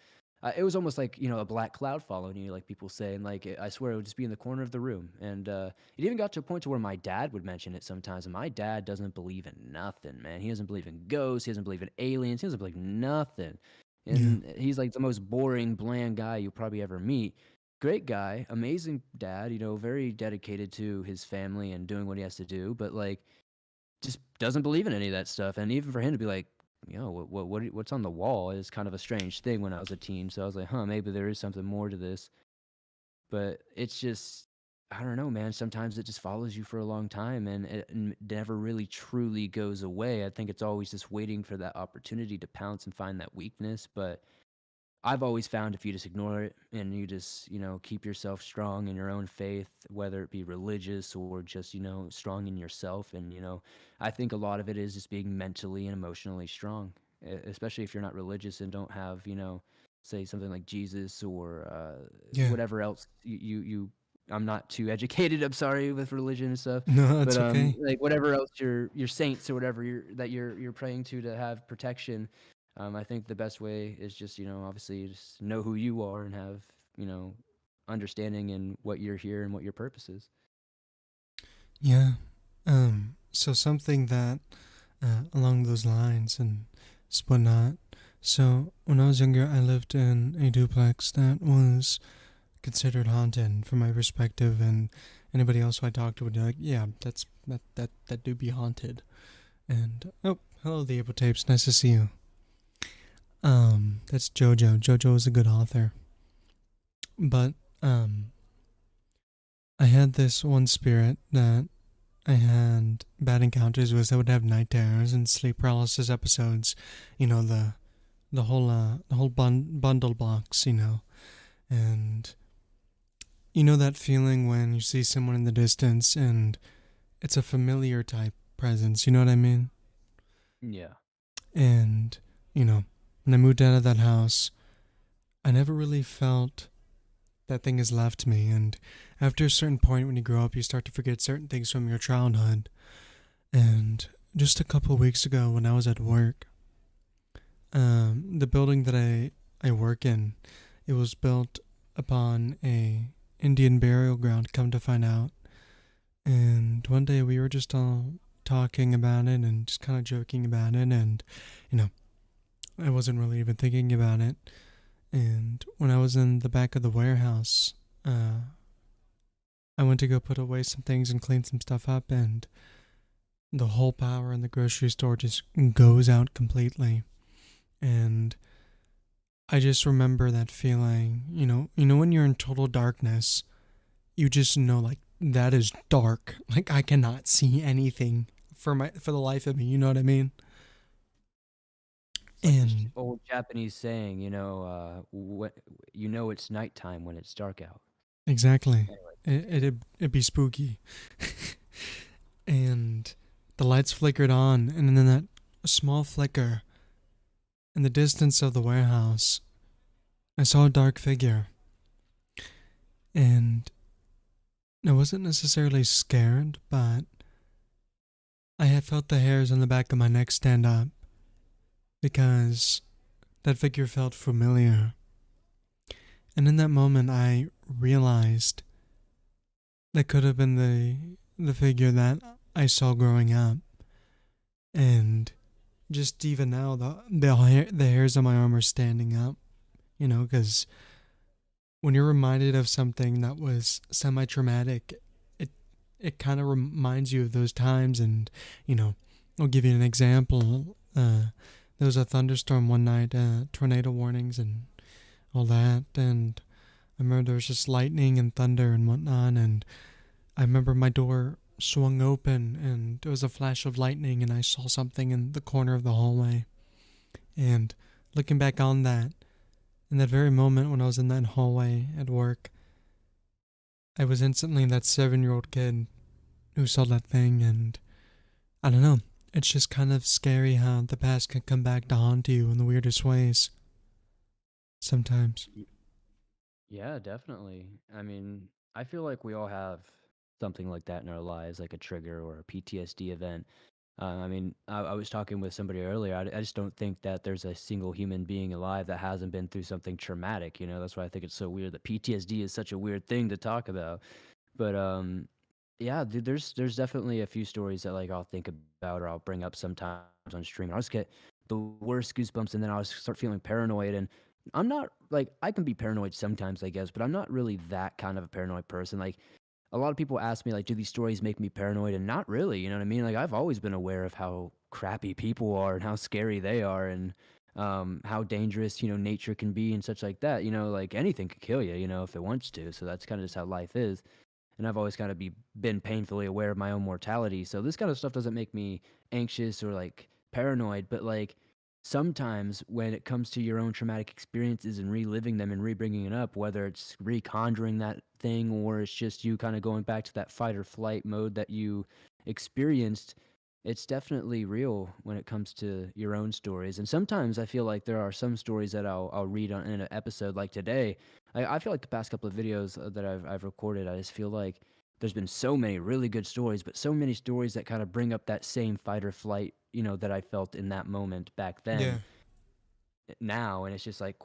it was almost like a black cloud following you, like people say, and like I swear it would just be in the corner of the room. And it even got to a point to where my dad would mention it sometimes, and my dad doesn't believe in nothing, man. He doesn't believe in ghosts. He doesn't believe in aliens. He doesn't believe nothing. Yeah. And he's like the most boring, bland guy you'll probably ever meet. Great guy, amazing dad. Very dedicated to his family and doing what he has to do, but like just doesn't believe in any of that stuff. And even for him to be like, what's on the wall is kind of a strange thing when I was a teen. So I was like, huh, maybe there is something more to this. But it's just, I don't know, man. Sometimes it just follows you for a long time and it never really truly goes away. I think it's always just waiting for that opportunity to pounce and find that weakness. But I've always found if you just ignore it and you just, keep yourself strong in your own faith, whether it be religious or just, strong in yourself. And, I think a lot of it is just being mentally and emotionally strong, especially if you're not religious and don't have, say something like Jesus or Yeah. whatever else I'm not too educated, I'm sorry, with religion and stuff. No, But it's okay. like whatever else your saints or whatever you're praying to have protection. I think the best way is just, obviously just know who you are and have, you know, understanding in what you're here and what your purpose is. Yeah. So something that along those lines and whatnot. So when I was younger, I lived in a duplex that was considered haunted from my perspective, and anybody else who I talked to would be like, "Yeah, that do be haunted." And oh, hello, the Able Tapes. Nice to see you. That's JoJo. JoJo is a good author, but I had this one spirit that I had bad encounters with. I would have night terrors and sleep paralysis episodes. You know, the whole bundle box. And you know that feeling when you see someone in the distance and it's a familiar type presence. You know what I mean? Yeah. And when I moved out of that house, I never really felt that thing has left me. And after a certain point, when you grow up, you start to forget certain things from your childhood. And just a couple of weeks ago, when I was at work, The building that I work in, it was built upon a Indian burial ground. Come to find out, and one day we were just all talking about it and just kind of joking about it, and you know, I wasn't really even thinking about it. And when I was in the back of the warehouse, I went to go put away some things and clean some stuff up, and the whole power in the grocery store just goes out completely. And I just remember that feeling, when you're in total darkness, you just know like that is dark. Like I cannot see anything for the life of me, you know what I mean? It's like this And old Japanese saying, you know it's nighttime when it's dark out. exactly. Anyway, It'd be spooky. And the lights flickered on, and then that small flicker in the distance of the warehouse, I saw a dark figure. And I wasn't necessarily scared, but I had felt the hairs on the back of my neck stand up because that figure felt familiar. And in that moment, I realized that could have been the figure that I saw growing up. And just even now, the hairs on my arm are standing up, because when you're reminded of something that was semi-traumatic, it it kind of reminds you of those times. And I'll give you an example. There was a thunderstorm one night, tornado warnings and all that, and I remember there was just lightning and thunder and whatnot, and I remember my door swung open and there was a flash of lightning and I saw something in the corner of the hallway. And looking back on that, in that very moment when I was in that hallway at work, I was instantly that 7-year old kid who saw that thing. And I don't know, it's just kind of scary how the past can come back to haunt you in the weirdest ways sometimes. y- yeah, definitely. I mean, I feel like we all have something like that in our lives, like a trigger or a PTSD event. I mean, I was talking with somebody earlier. I just don't think that there's a single human being alive that hasn't been through something traumatic. That's why I think it's so weird that PTSD is such a weird thing to talk about. But yeah, dude, there's definitely a few stories that like I'll think about or I'll bring up sometimes on stream. And I'll just get the worst goosebumps, and then I'll start feeling paranoid. And I'm not like I can be paranoid sometimes, I guess, but I'm not really that kind of a paranoid person. Like a lot of people ask me like, do these stories make me paranoid? And not really, you know what I mean? Like I've always been aware of how crappy people are and how scary they are, and how dangerous nature can be and such like that. Like anything could kill you, if it wants to. So that's kind of just how life is. And I've always kind of been painfully aware of my own mortality. So this kind of stuff doesn't make me anxious or like paranoid, but like sometimes when it comes to your own traumatic experiences and reliving them and re-bringing it up, whether it's reconjuring that thing or it's just you kind of going back to that fight or flight mode that you experienced, it's definitely real when it comes to your own stories. And sometimes I feel like there are some stories that I'll read on in an episode like today. I feel like the past couple of videos that I've recorded, I just feel like there's been so many really good stories, but so many stories that kind of bring up that same fight or flight, that I felt in that moment back Yeah, then, now, and it's just like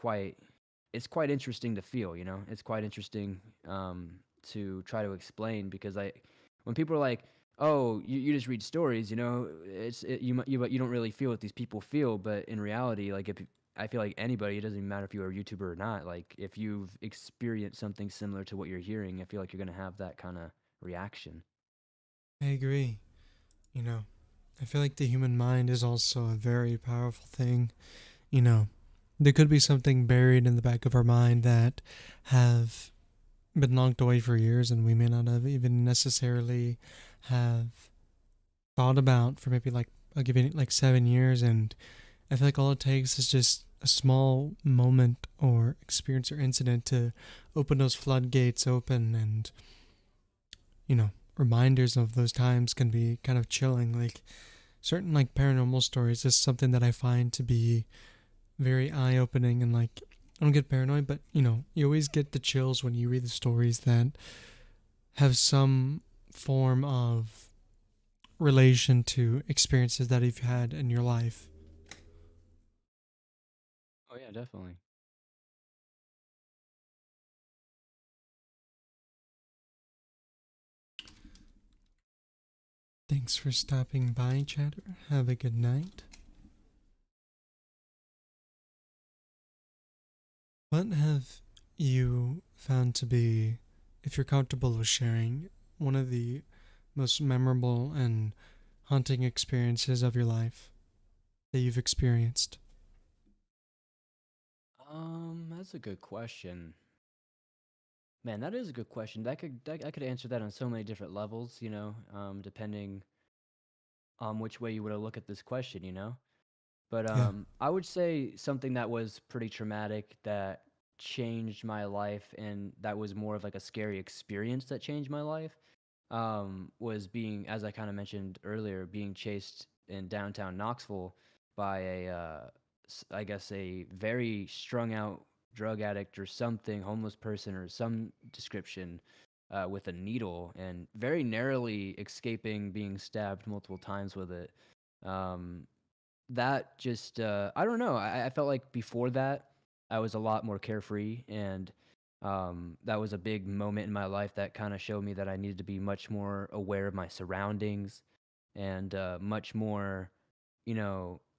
it's quite interesting to feel, It's quite interesting to try to explain because when people are like, "Oh, you just read stories," you don't really feel what these people feel, but in reality, like if I feel like anybody, it doesn't even matter if you're a YouTuber or not, like if you've experienced something similar to what you're hearing, I feel like you're gonna have that kind of reaction. I agree. You know, I feel like the human mind is also a very powerful thing. You know, there could be something buried in the back of our mind that have been locked away for years and we may not have even necessarily have thought about for maybe like I'll give it like 7 years. And I feel like all it takes is just a small moment or experience or incident to open those floodgates open. And reminders of those times can be kind of chilling. Like certain like paranormal stories is something that I find to be very eye opening. And like I don't get paranoid, but you always get the chills when you read the stories that have some form of relation to experiences that you've had in your life. Oh yeah, definitely. Thanks for stopping by, Chatter. Have a good night. What have you found to be, if you're comfortable with sharing, one of the most memorable and haunting experiences of your life that you've experienced? That's a good question. Man, that is a good question. I could answer that on so many different levels, depending on which way you were to look at this question, you know? But Yeah, I would say something that was pretty traumatic that changed my life, and that was more of like a scary experience that changed my life. Was being, as I kind of mentioned earlier, being chased in downtown Knoxville by I guess a very strung out drug addict or something, homeless person or some description, with a needle, and very narrowly escaping being stabbed multiple times with it. Um, that just I don't know. I felt like before that I was a lot more carefree, and that was a big moment in my life that kind of showed me that I needed to be much more aware of my surroundings, and much more,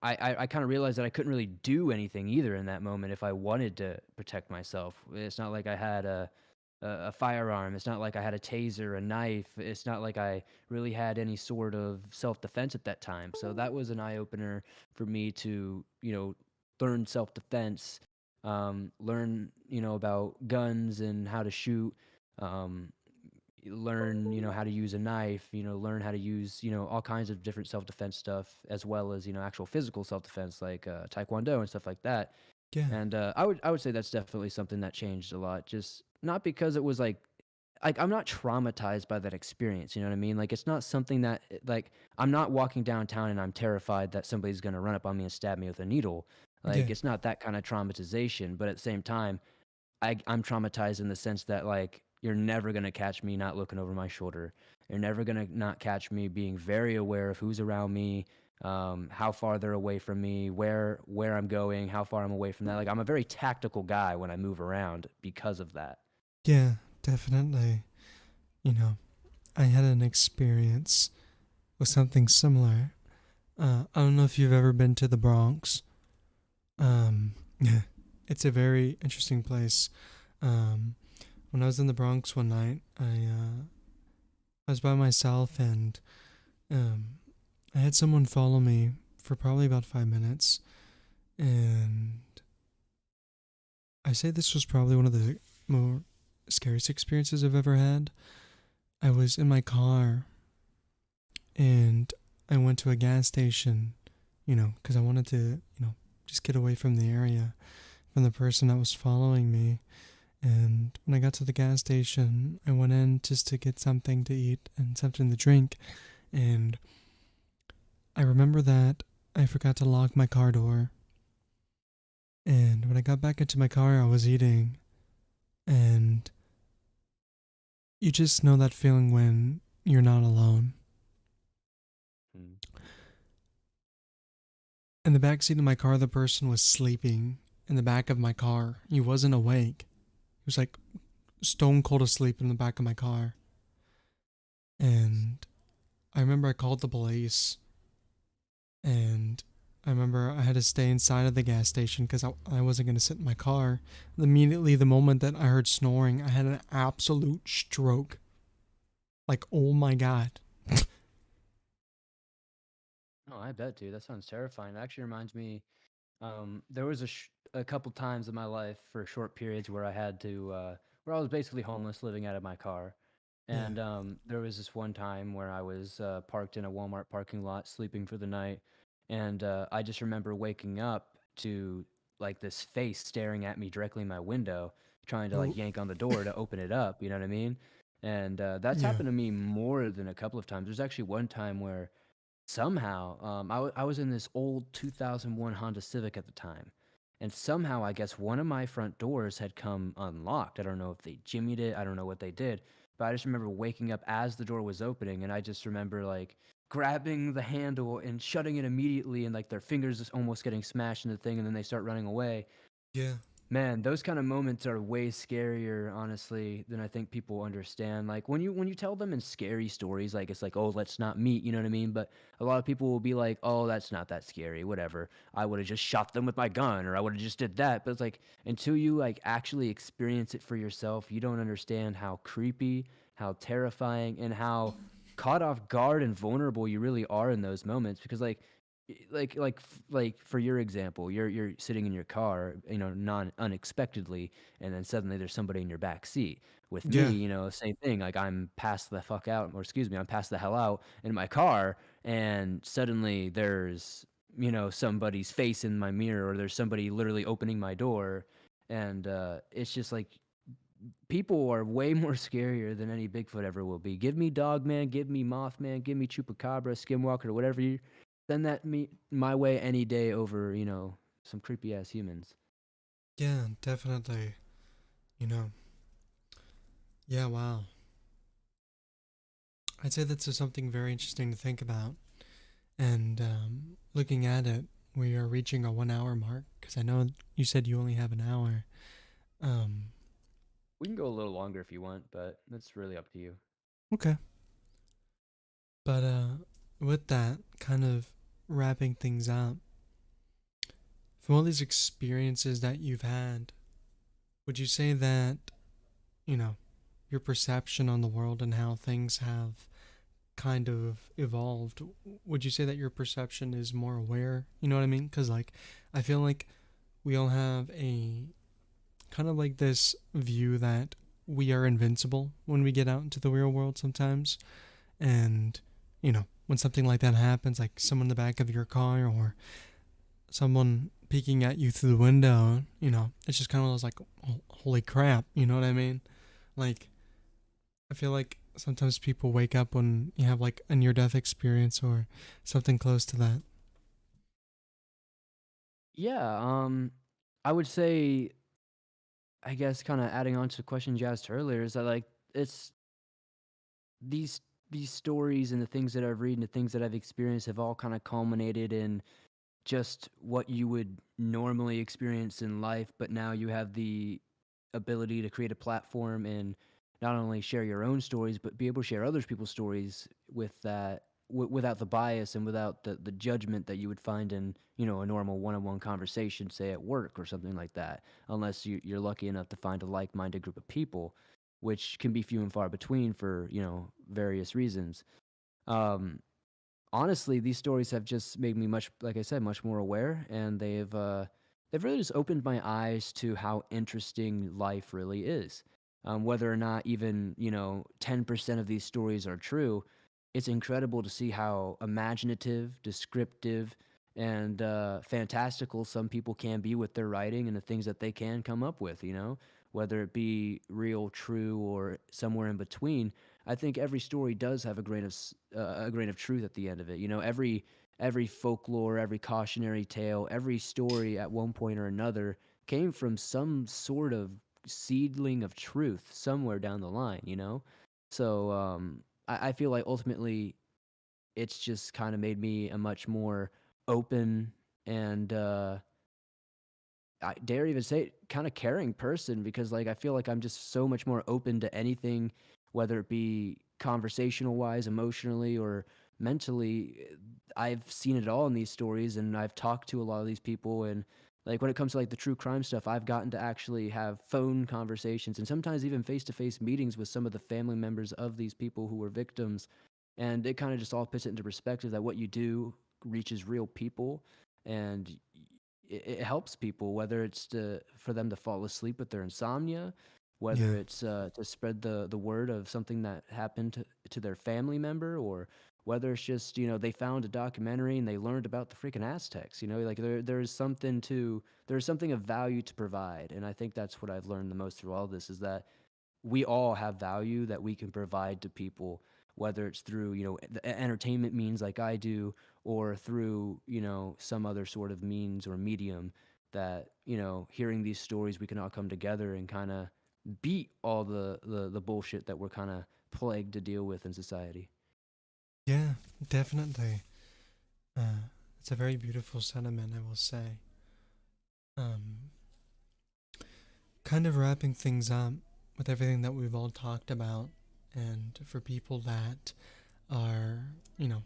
I kind of realized that I couldn't really do anything either in that moment if I wanted to protect myself. It's not like I had a firearm. It's not like I had a taser, a knife. It's not like I really had any sort of self defense at that time. So that was an eye opener for me to, learn self defense, learn, about guns and how to shoot, um, learn, how to use a knife, learn how to use, all kinds of different self defense stuff, as well as, actual physical self defense like taekwondo and stuff like that. yeah, And I would say that's definitely something that changed a lot. Just not because it was like I'm not traumatized by that experience. You know what I mean? Like it's not something that like I'm not walking downtown and I'm terrified that somebody's gonna run up on me and stab me with a needle. yeah, Like it's not that kind of traumatization. But at the same time, I'm traumatized in the sense that like you're never gonna catch me not looking over my shoulder. You're never gonna not catch me being very aware of who's around me, how far they're away from me, where I'm going, how far I'm away from that. Like I'm a very tactical guy when I move around because of that. yeah, definitely. You know, I had an experience with something similar. I don't know if you've ever been to the Bronx. Yeah, it's a very interesting place. Um, when I was in the Bronx one night, I was by myself and um, I had someone follow me for probably about 5 minutes, and I say this was probably one of the more scariest experiences I've ever had. I was in my car and I went to a gas station, because I wanted to, just get away from the area, from the person that was following me. And when I got to the gas station, I went in just to get something to eat and something to drink. And I remember that I forgot to lock my car door. And when I got back into my car, I was eating. And you just know that feeling when you're not alone. Mm. In the back seat of my car, the person was sleeping in the back of my car. He wasn't awake. He was like stone cold asleep in the back of my car. And I remember I called the police, and I remember I had to stay inside of the gas station because I wasn't going to sit in my car. Immediately, the moment that I heard snoring, I had an absolute stroke. Like, oh my God. Oh, I bet, dude. That sounds terrifying. It actually reminds me. There was a couple times in my life for short periods where I had to, where I was basically homeless, living out of my car. Yeah. And there was this one time where I was parked in a Walmart parking lot, sleeping for the night, and I just remember waking up to like this face staring at me directly in my window, trying to like Oh, yank on the door to open it up. You know what I mean? And that's yeah. happened to me more than a couple of times. There's actually one time where somehow, I was in this old 2001 Honda Civic at the time, and somehow I guess one of my front doors had come unlocked. I don't know if they jimmied it. I don't know what they did, but I just remember waking up as the door was opening, and I just remember like grabbing the handle and shutting it immediately, and like their fingers just almost getting smashed in the thing, and then they start running away. Yeah. Man, those kind of moments are way scarier, honestly, than I think people understand. Like when you tell them in scary stories, like it's like, oh, let's not meet, you know what I mean? But a lot of people will be like, oh, that's not that scary, whatever. I would have just shot them with my gun, or I would have just did that. But it's like until you like actually experience it for yourself, you don't understand how creepy, how terrifying, and how caught off guard and vulnerable you really are in those moments. Because like for your example, you're sitting in your car, non unexpectedly, and then suddenly there's somebody in your back seat. With me, Yeah. same thing. Like I'm passed the fuck out, or excuse me, I'm passed the hell out in my car, and suddenly there's somebody's face in my mirror, or there's somebody literally opening my door, and it's just like people are way more scarier than any Bigfoot ever will be. Give me Dogman, give me Mothman, give me Chupacabra, Skinwalker, whatever you send that me my way any day over, some creepy ass humans. Yeah, definitely. You know, yeah, wow. I'd say that's just something very interesting to think about. And looking at it, we are reaching a 1 hour mark because I know you said you only have an hour. Um, We can go a little longer if you want, but that's really up to you. okay. But with that, kind of wrapping things up, from all these experiences that you've had, would you say that, you know, your perception on the world and how things have kind of evolved, would you say that your perception is more aware? You know what I mean? Because, like, I feel like we all have a kind of like this view that we are invincible when we get out into the real world sometimes. And, when something like that happens, like someone in the back of your car or someone peeking at you through the window, it's just kind of like, holy crap, you know what I mean? Like, I feel like sometimes people wake up when you have like a near death experience or something close to that. Yeah, I would say, I guess, kind of adding on to the questions you asked earlier, is that like it's these these stories and the things that I've read and the things that I've experienced have all kind of culminated in just what you would normally experience in life, but now you have the ability to create a platform and not only share your own stories, but be able to share other people's stories with that, without the bias and without the judgment that you would find in a normal one-on-one conversation, say at work or something like that, unless you're lucky enough to find a like-minded group of people, which can be few and far between for various reasons. Um, Honestly, these stories have just made me much, like I said, much more aware, and they've really just opened my eyes to how interesting life really is. Whether or not even 10% of these stories are true, it's incredible to see how imaginative, descriptive, and fantastical some people can be with their writing and the things that they can come up with. Whether it be real, true, or somewhere in between. I think every story does have a grain of truth at the end of it. Every folklore, every cautionary tale, every story at one point or another came from some sort of seedling of truth somewhere down the line. So I feel like ultimately it's just kind of made me a much more open and I dare even say it, kind of caring person, because like I feel like I'm just so much more open to anything, whether it be conversational wise, emotionally, or mentally. I've seen it all in these stories, and I've talked to a lot of these people, and like when it comes to like the true crime stuff, I've gotten to actually have phone conversations and sometimes even face to face meetings with some of the family members of these people who were victims, and it kind of just all puts it into perspective that what you do reaches real people, and it helps people, whether it's for them to fall asleep with their insomnia, whether Yeah. it's to spread the word of something that happened to their family member, or whether it's just they found a documentary and they learned about the freaking Aztecs. Like there's something of value to provide, and I think that's what I've learned the most through all this, is that we all have value that we can provide to people, whether it's through the entertainment means like I do, or through some other sort of means or medium, that hearing these stories we can all come together and kind of beat all the bullshit that we're kind of plagued to deal with in society. Yeah, definitely. It's a very beautiful sentiment, I will say. Um, kind of wrapping things up with everything that we've all talked about, and for people that are, you know,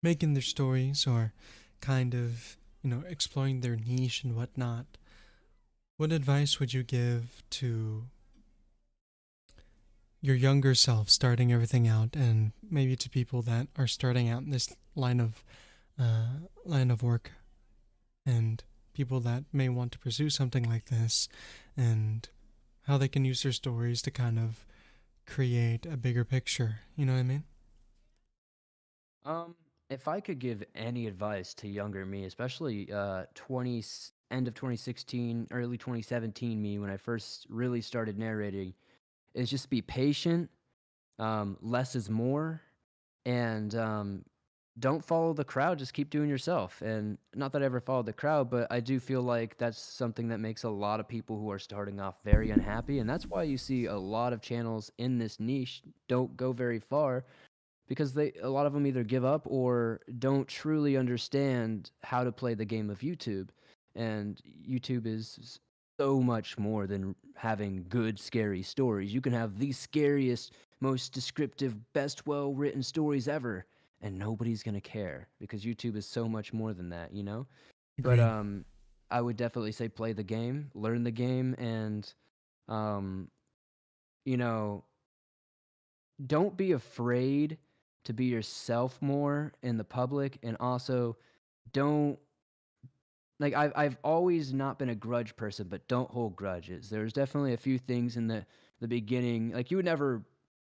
making their stories or kind of, exploring their niche and whatnot, what advice would you give to your younger self starting everything out, and maybe to people that are starting out in this line of work, and people that may want to pursue something like this, and how they can use their stories to kind of create a bigger picture? You know what I mean? Um, if I could give any advice to younger me, especially 20 end of 2016, early 2017 me when I first really started narrating, is just be patient. Less is more, and don't follow the crowd. Just keep doing yourself. And not that I ever followed the crowd, but I do feel like that's something that makes a lot of people who are starting off very unhappy, and that's why you see a lot of channels in this niche don't go very far because a lot of them either give up or don't truly understand how to play the game of YouTube. And YouTube is so much more than having good scary stories. You can have the scariest, most descriptive, best well-written stories ever and nobody's going to care because YouTube is so much more than that, you know? But Agreed. I would definitely say play the game, learn the game, and um you know, don't be afraid to be yourself more in the public, and also don't like I've always not been a grudge person, but don't hold grudges. There's definitely a few things in the beginning, like you would never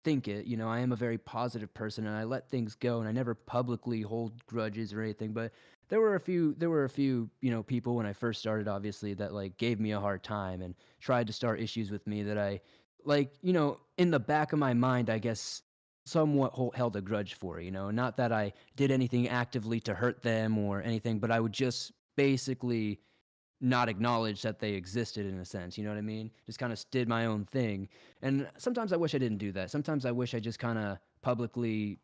think it, you know, I am a very positive person and I let things go and I never publicly hold grudges or anything, but there were a few, you know, people when I first started obviously that like gave me a hard time and tried to start issues with me that I like, you know, in the back of my mind, I guess somewhat held a grudge for, you know, not that I did anything actively to hurt them or anything, but I would just basically not acknowledge that they existed in a sense, you know what I mean? Just kind of did my own thing. And sometimes I wish I didn't do that. Sometimes I wish I just kind of publicly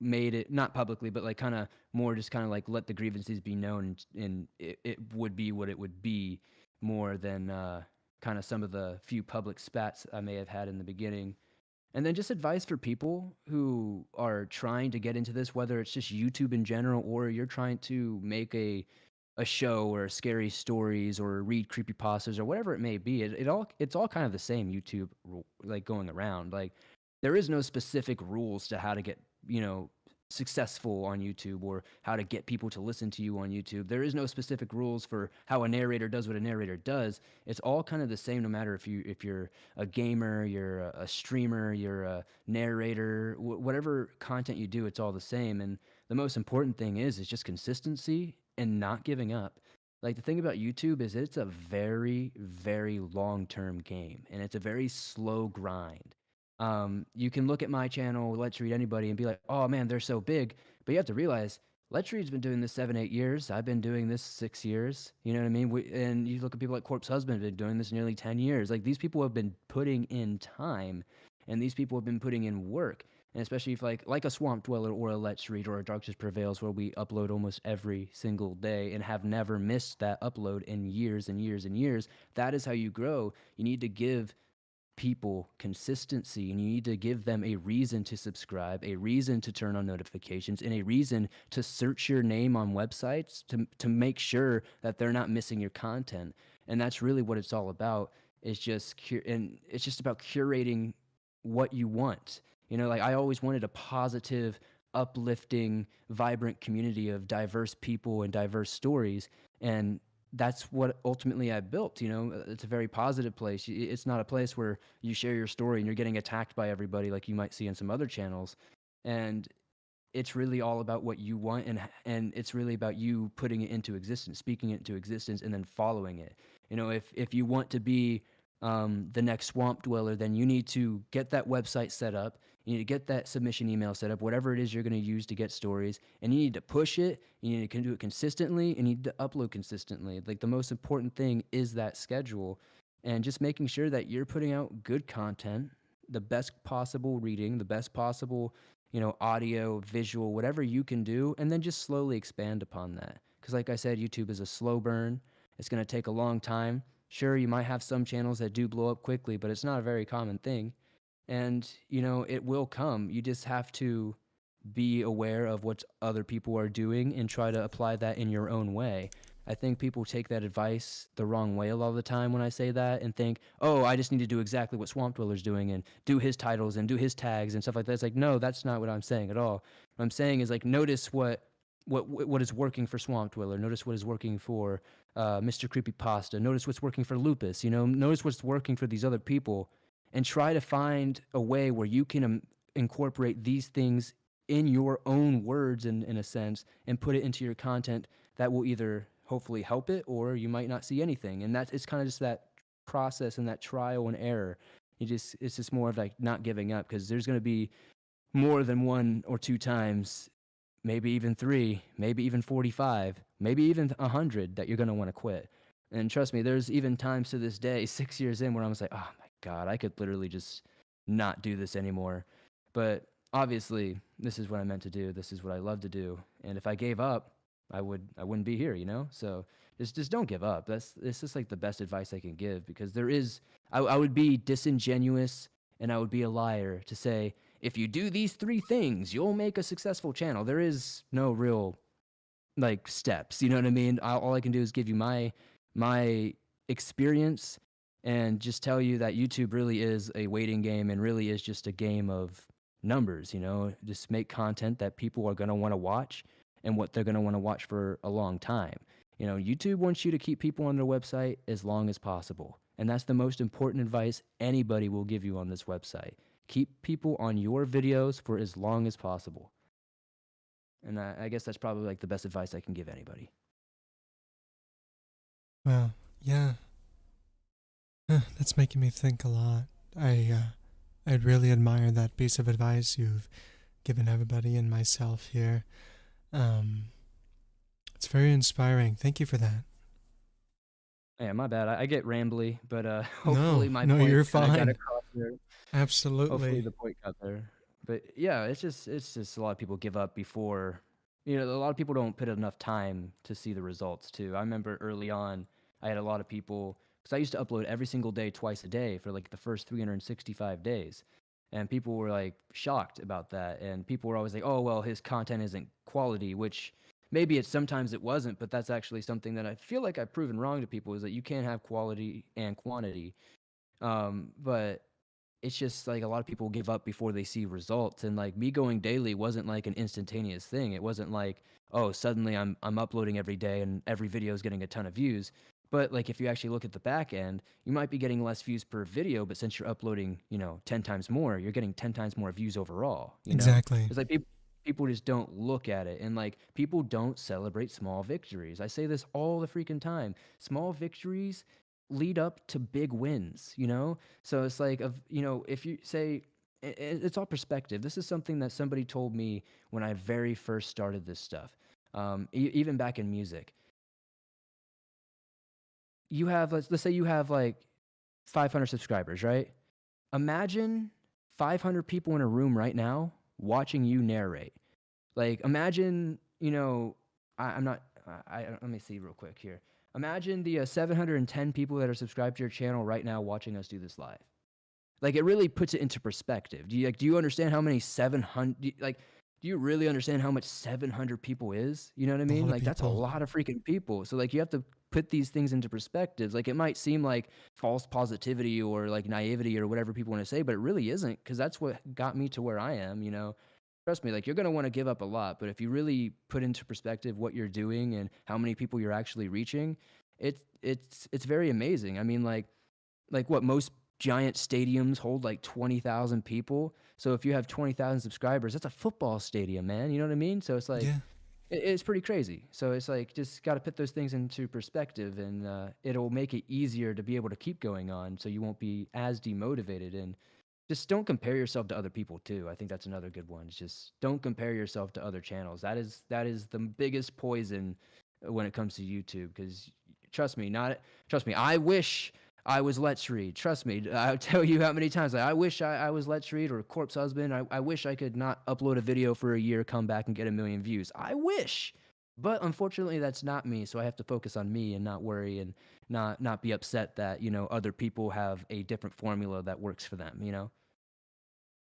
made it, not publicly, but like kind of more just kind of like let the grievances be known, and it would be what it would be more than kind of some of the few public spats I may have had in the beginning. And then just advice for people who are trying to get into this, whether it's just YouTube in general or you're trying to make a show or scary stories or read creepypastas or whatever it may be. It's all kind of the same YouTube like going around. Like there is no specific rules to how to get, you know, successful on YouTube or how to get people to listen to you on YouTube. There is no specific rules for how a narrator does what a narrator does. It's all kind of the same no matter if you're a gamer, you're a streamer, you're a narrator, whatever content you do, it's all the same. And the most important thing is just consistency and not giving up. Like the thing about YouTube is it's a very, very long term game and it's a very slow grind. You can look at my channel, Let's Read Anybody, and be like, oh man, they're so big. But you have to realize Let's Read's been doing this 7, 8 years. I've been doing this 6 years. You know what I mean? And you look at people like Corpse Husband, been doing this nearly 10 years. Like these people have been putting in time and these people have been putting in work. And especially if like a Swamp Dweller or a Let's Read or a Darkness Prevails, where we upload almost every single day and have never missed that upload in years and years and years, that is how you grow. You need to give people consistency and you need to give them a reason to subscribe, a reason to turn on notifications, and a reason to search your name on websites to make sure that they're not missing your content. And that's really what it's all about. And it's just about curating what you want. You know, like I always wanted a positive, uplifting, vibrant community of diverse people and diverse stories, and that's what ultimately I built. You know, it's a very positive place. It's not a place where you share your story and you're getting attacked by everybody like you might see in some other channels. And it's really all about what you want, and it's really about you putting it into existence, speaking it into existence, and then following it. You know, if you want to be the next Swamp Dweller, then you need to get that website set up. You need to get that submission email set up, whatever it is you're going to use to get stories, and you need to push it. You need to do it consistently, and you need to upload consistently. Like the most important thing is that schedule, and just making sure that you're putting out good content, the best possible reading, the best possible, you know, audio, visual, whatever you can do, and then just slowly expand upon that. Because, like I said, YouTube is a slow burn. It's going to take a long time. Sure, you might have some channels that do blow up quickly, but it's not a very common thing. And, it will come. You just have to be aware of what other people are doing and try to apply that in your own way. I think people take that advice the wrong way a lot of the time when I say that and think, oh, I just need to do exactly what Swamp Dweller's doing and do his titles and do his tags and stuff like that. It's like, no, that's not what I'm saying at all. What I'm saying is like, notice what is working for Swamp Dweller. Notice what is working for Mr. Creepypasta. Notice what's working for Lupus. Notice what's working for these other people, and try to find a way where you can incorporate these things in your own words in a sense and put it into your content that will either hopefully help it or you might not see anything. And it's kind of just that process and that trial and error. It's just more of like not giving up, because there's going to be more than 1 or 2 times, maybe even 3, maybe even 45, maybe even 100 that you're going to want to quit. And trust me, there's even times to this day, 6 years in, where I was like, oh my God, I could literally just not do this anymore. But obviously, this is what I meant to do. This is what I love to do. And if I gave up, I wouldn't be here, So just don't give up. It's just like the best advice I can give, because I would be disingenuous and I would be a liar to say, if you do these 3 things, you'll make a successful channel. There is no real like steps, you know what I mean? All I can do is give you my experience and just tell you that YouTube really is a waiting game and really is just a game of numbers, Just make content that people are going to want to watch and what they're going to want to watch for a long time. YouTube wants you to keep people on their website as long as possible. And that's the most important advice anybody will give you on this website. Keep people on your videos for as long as possible. And I guess that's probably like the best advice I can give anybody. Well, yeah. That's making me think a lot. I'd really admire that piece of advice you've given everybody and myself here. It's very inspiring. Thank you for that. Yeah, my bad. I get rambly, but hopefully No, my no, point you're kind of got fine. across there. Hopefully Absolutely. the point got there. But yeah, it's just a lot of people give up before, a lot of people don't put enough time to see the results too. I remember early on, I had a lot of people, because I used to upload every single day, twice a day for like the first 365 days. And people were like shocked about that. And people were always like, oh, well, his content isn't quality, which maybe sometimes it wasn't, but that's actually something that I feel like I've proven wrong to people, is that you can't have quality and quantity. But it's just like a lot of people give up before they see results, and like me going daily wasn't like an instantaneous thing. It wasn't like, oh, suddenly I'm uploading every day and every video is getting a ton of views. But like if you actually look at the back end, you might be getting less views per video, but since you're uploading, 10 times more, you're getting 10 times more views overall. Exactly. It's like people just don't look at it, and like people don't celebrate small victories. I say this all the freaking time. Small victories lead up to big wins. So it's like, if you say, it's all perspective. This is something that somebody told me when I very first started this stuff. Even back in music, let's say you have like 500 subscribers, right? Imagine 500 people in a room right now watching you narrate. Like, imagine, I'm not, let me see real quick here. Imagine the 710 people that are subscribed to your channel right now watching us do this live. Like, it really puts it into perspective. Do you understand how many 700, like, do you really understand how much 700 people is? You know what I A mean? lot of Like, that's a people. lot of freaking people. So, like, you have to put these things into perspectives. Like, it might seem like false positivity or like naivety or whatever people want to say, but it really isn't, because that's what got me to where I am. Trust me, like, you're going to want to give up a lot, but if you really put into perspective what you're doing and how many people you're actually reaching, it's very amazing. I mean, like what, most giant stadiums hold like 20,000 people. So if you have 20,000 subscribers, that's a football stadium, man. You know what I mean? So it's like, Yeah. it's pretty crazy. So it's like, just got to put those things into perspective, and it'll make it easier to be able to keep going on, so you won't be as demotivated. And just don't compare yourself to other people too. I think that's another good one. It's just don't compare yourself to other channels. That is the biggest poison when it comes to YouTube, because trust me, I wish I was Let's Read. Trust me, I'll tell you how many times I wish I was Let's Read or Corpse Husband. I wish I could not upload a video for a year, come back and get 1 million views. I wish. But unfortunately, that's not me, so I have to focus on me and not worry and not be upset that, other people have a different formula that works for them, you know?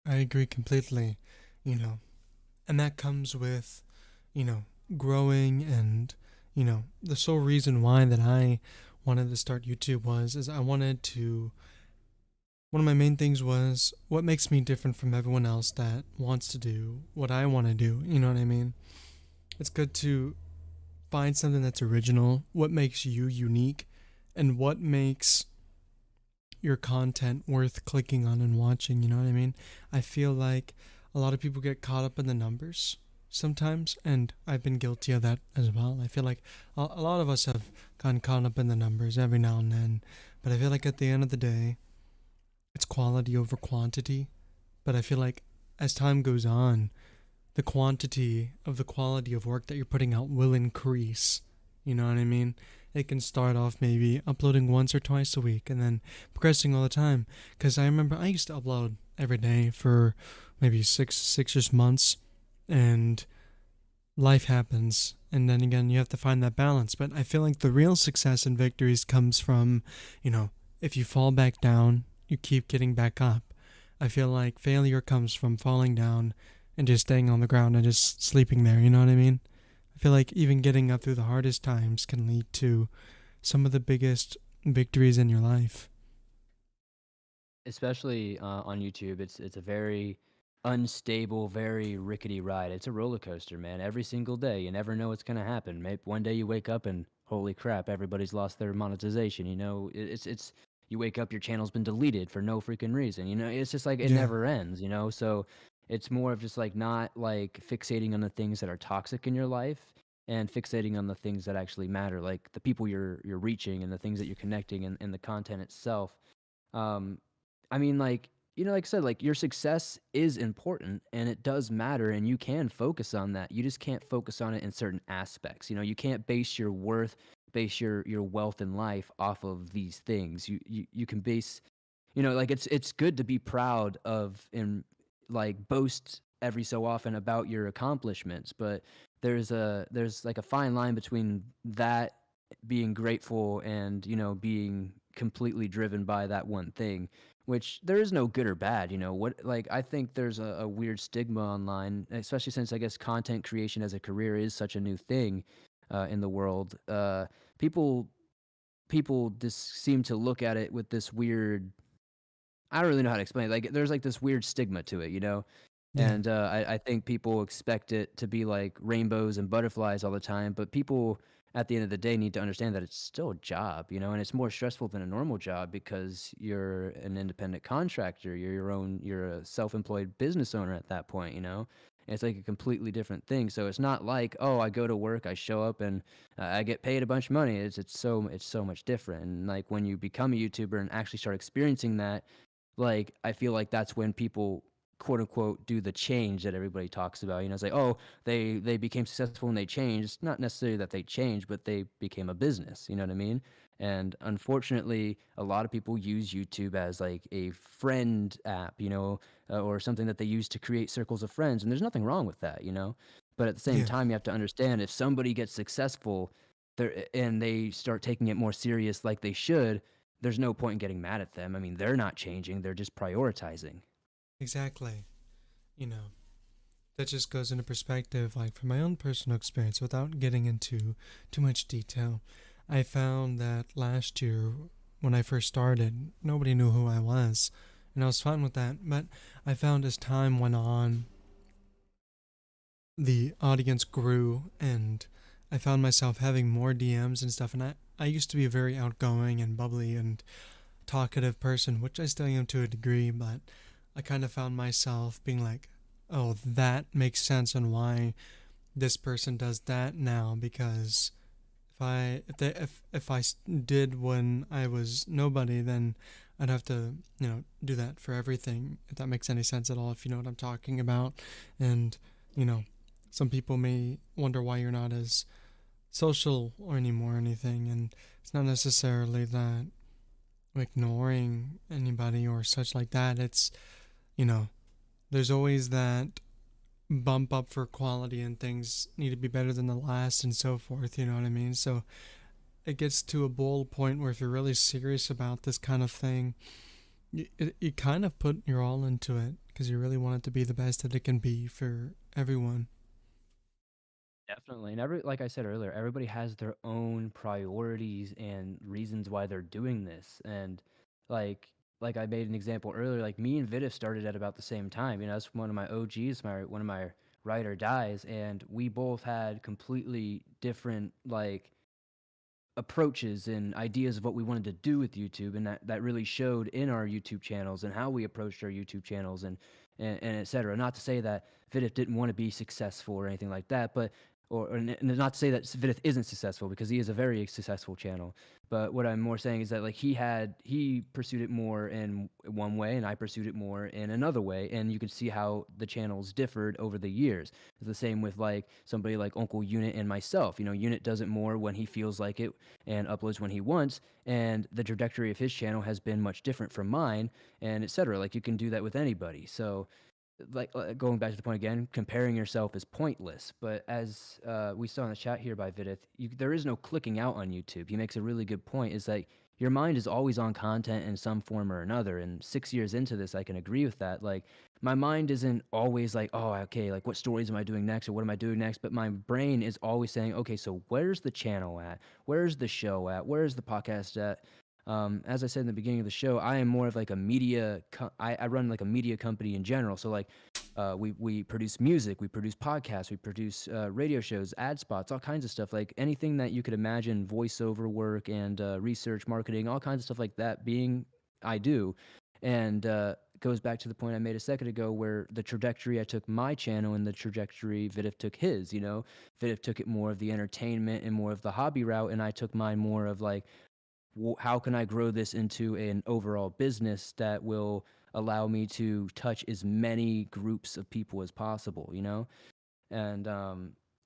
I agree completely, you know, and that comes with, you know, growing and, the sole reason why that I wanted to start YouTube was is I wanted to one of my main things was what makes me different from everyone else that wants to do what I want to do, you know what I mean? It's good to find something that's original, what makes you unique, and what makes your content worth clicking on and watching, you know what I mean? I feel like a lot of people get caught up in the numbers sometimes, and I've been guilty of that as well. I feel like a lot of us have gotten caught up in the numbers every now and then, but I feel like at the end of the day, it's quality over quantity. But I feel like as time goes on, the quantity of the quality of work that you're putting out will increase. You know what I mean? It can start off maybe uploading once or twice a week and then progressing all the time. Because I remember I used to upload every day for maybe six months, and life happens. And then again, you have to find that balance. But I feel like the real success and victories comes from, if you fall back down, you keep getting back up. I feel like failure comes from falling down and just staying on the ground and just sleeping there, you know what I mean? I feel like even getting up through the hardest times can lead to some of the biggest victories in your life. Especially on YouTube, it's a very unstable, very rickety ride. It's a roller coaster, man. Every single day, you never know what's gonna happen. Maybe one day you wake up and holy crap, everybody's lost their monetization. It's you wake up, your channel's been deleted for no freaking reason. It's just like it Yeah, never ends. So it's more of just like not like fixating on the things that are toxic in your life and fixating on the things that actually matter, like the people you're reaching and the things that you're connecting and the content itself. um I mean, like, like I said, like your success is important and it does matter and you can focus on that. You just can't focus on it in certain aspects. You can't base your worth, base your wealth in life off of these things. You can base, like it's good to be proud of and like boast every so often about your accomplishments, but there's like a fine line between that being grateful and being completely driven by that one thing, which there is no good or bad. What, like, I think there's a weird stigma online, especially since I guess content creation as a career is such a new thing in the world. People people just seem to look at it with this weird, I don't really know how to explain it. Like, there's like this weird stigma to it. yeah, And I think people expect it to be like rainbows and butterflies all the time, but people at the end of the day need to understand that it's still a job, and it's more stressful than a normal job because you're an independent contractor, you're a self-employed business owner at that point. And it's like a completely different thing. So it's not like, oh, I go to work, I show up, and I get paid a bunch of money. It's so much different. And like when you become a YouTuber and actually start experiencing that, like I feel like that's when people quote unquote do the change that everybody talks about. It's like, oh, they became successful and they changed. It's not necessarily that they changed, but they became a business. You know what I mean? And unfortunately, a lot of people use YouTube as like a friend app, or something that they use to create circles of friends. And there's nothing wrong with that. But at the same yeah. time, you have to understand if somebody gets successful, and they start taking it more serious like they should, there's no point in getting mad at them. I mean, they're not changing, they're just prioritizing. Exactly. You know, that just goes into perspective. Like, from my own personal experience, without getting into too much detail, I found that last year when I first started, nobody knew who I was. And I was fine with that. But I found as time went on, the audience grew, and I found myself having more DMs and stuff. And I used to be a very outgoing and bubbly and talkative person, which I still am to a degree, but I kind of found myself being like, oh, that makes sense and why this person does that now, because if I did when I was nobody, then I'd have to do that for everything, if that makes any sense at all, if you know what I'm talking about. And you know some people may wonder why you're not as social or anymore or anything, and it's not necessarily that I'm ignoring anybody or such like that. It's you know there's always that bump up for quality and things need to be better than the last and so forth, you know what I mean? So it gets to a bold point where if you're really serious about this kind of thing, you kind of put your all into it because you really want it to be the best that it can be for everyone. Definitely. And like I said earlier, everybody has their own priorities and reasons why they're doing this. And like like I made an example earlier, like me and Vidiv started at about the same time. You know, that's one of my OGs, one of my ride or dies, and we both had completely different like approaches and ideas of what we wanted to do with YouTube, and that really showed in our YouTube channels and how we approached our YouTube channels and et cetera. Not to say that Vidith didn't want to be successful or anything like that, but or not to say that Vidith isn't successful, because he is a very successful channel. But what I'm more saying is that like he pursued it more in one way, and I pursued it more in another way, and you could see how the channels differed over the years. It's the same with like somebody like Uncle Unit and myself. You know, Unit does it more when he feels like it and uploads when he wants, and the trajectory of his channel has been much different from mine, and etc. Like you can do that with anybody. So like going back to the point again, comparing yourself is pointless. But as we saw in the chat here by Vidith, there is no clicking out on YouTube. He makes a really good point. Is that your mind is always on content in some form or another. And 6 years into this, I can agree with that. Like my mind isn't always like, oh, okay, like what stories am I doing next or what am I doing next? But my brain is always saying, okay, so where's the channel at? Where's the show at? Where's the podcast at? As I said in the beginning of the show, I am more of like a media. I run like a media company in general. So like, we produce music, we produce podcasts, we produce radio shows, ad spots, all kinds of stuff. Like anything that you could imagine, voiceover work and research, marketing, all kinds of stuff like that. I do, and goes back to the point I made a second ago, where the trajectory I took my channel and the trajectory Vidif took his. You know, Vidif took it more of the entertainment and more of the hobby route, and I took mine more of like how can I grow this into an overall business that will allow me to touch as many groups of people as possible, you know? And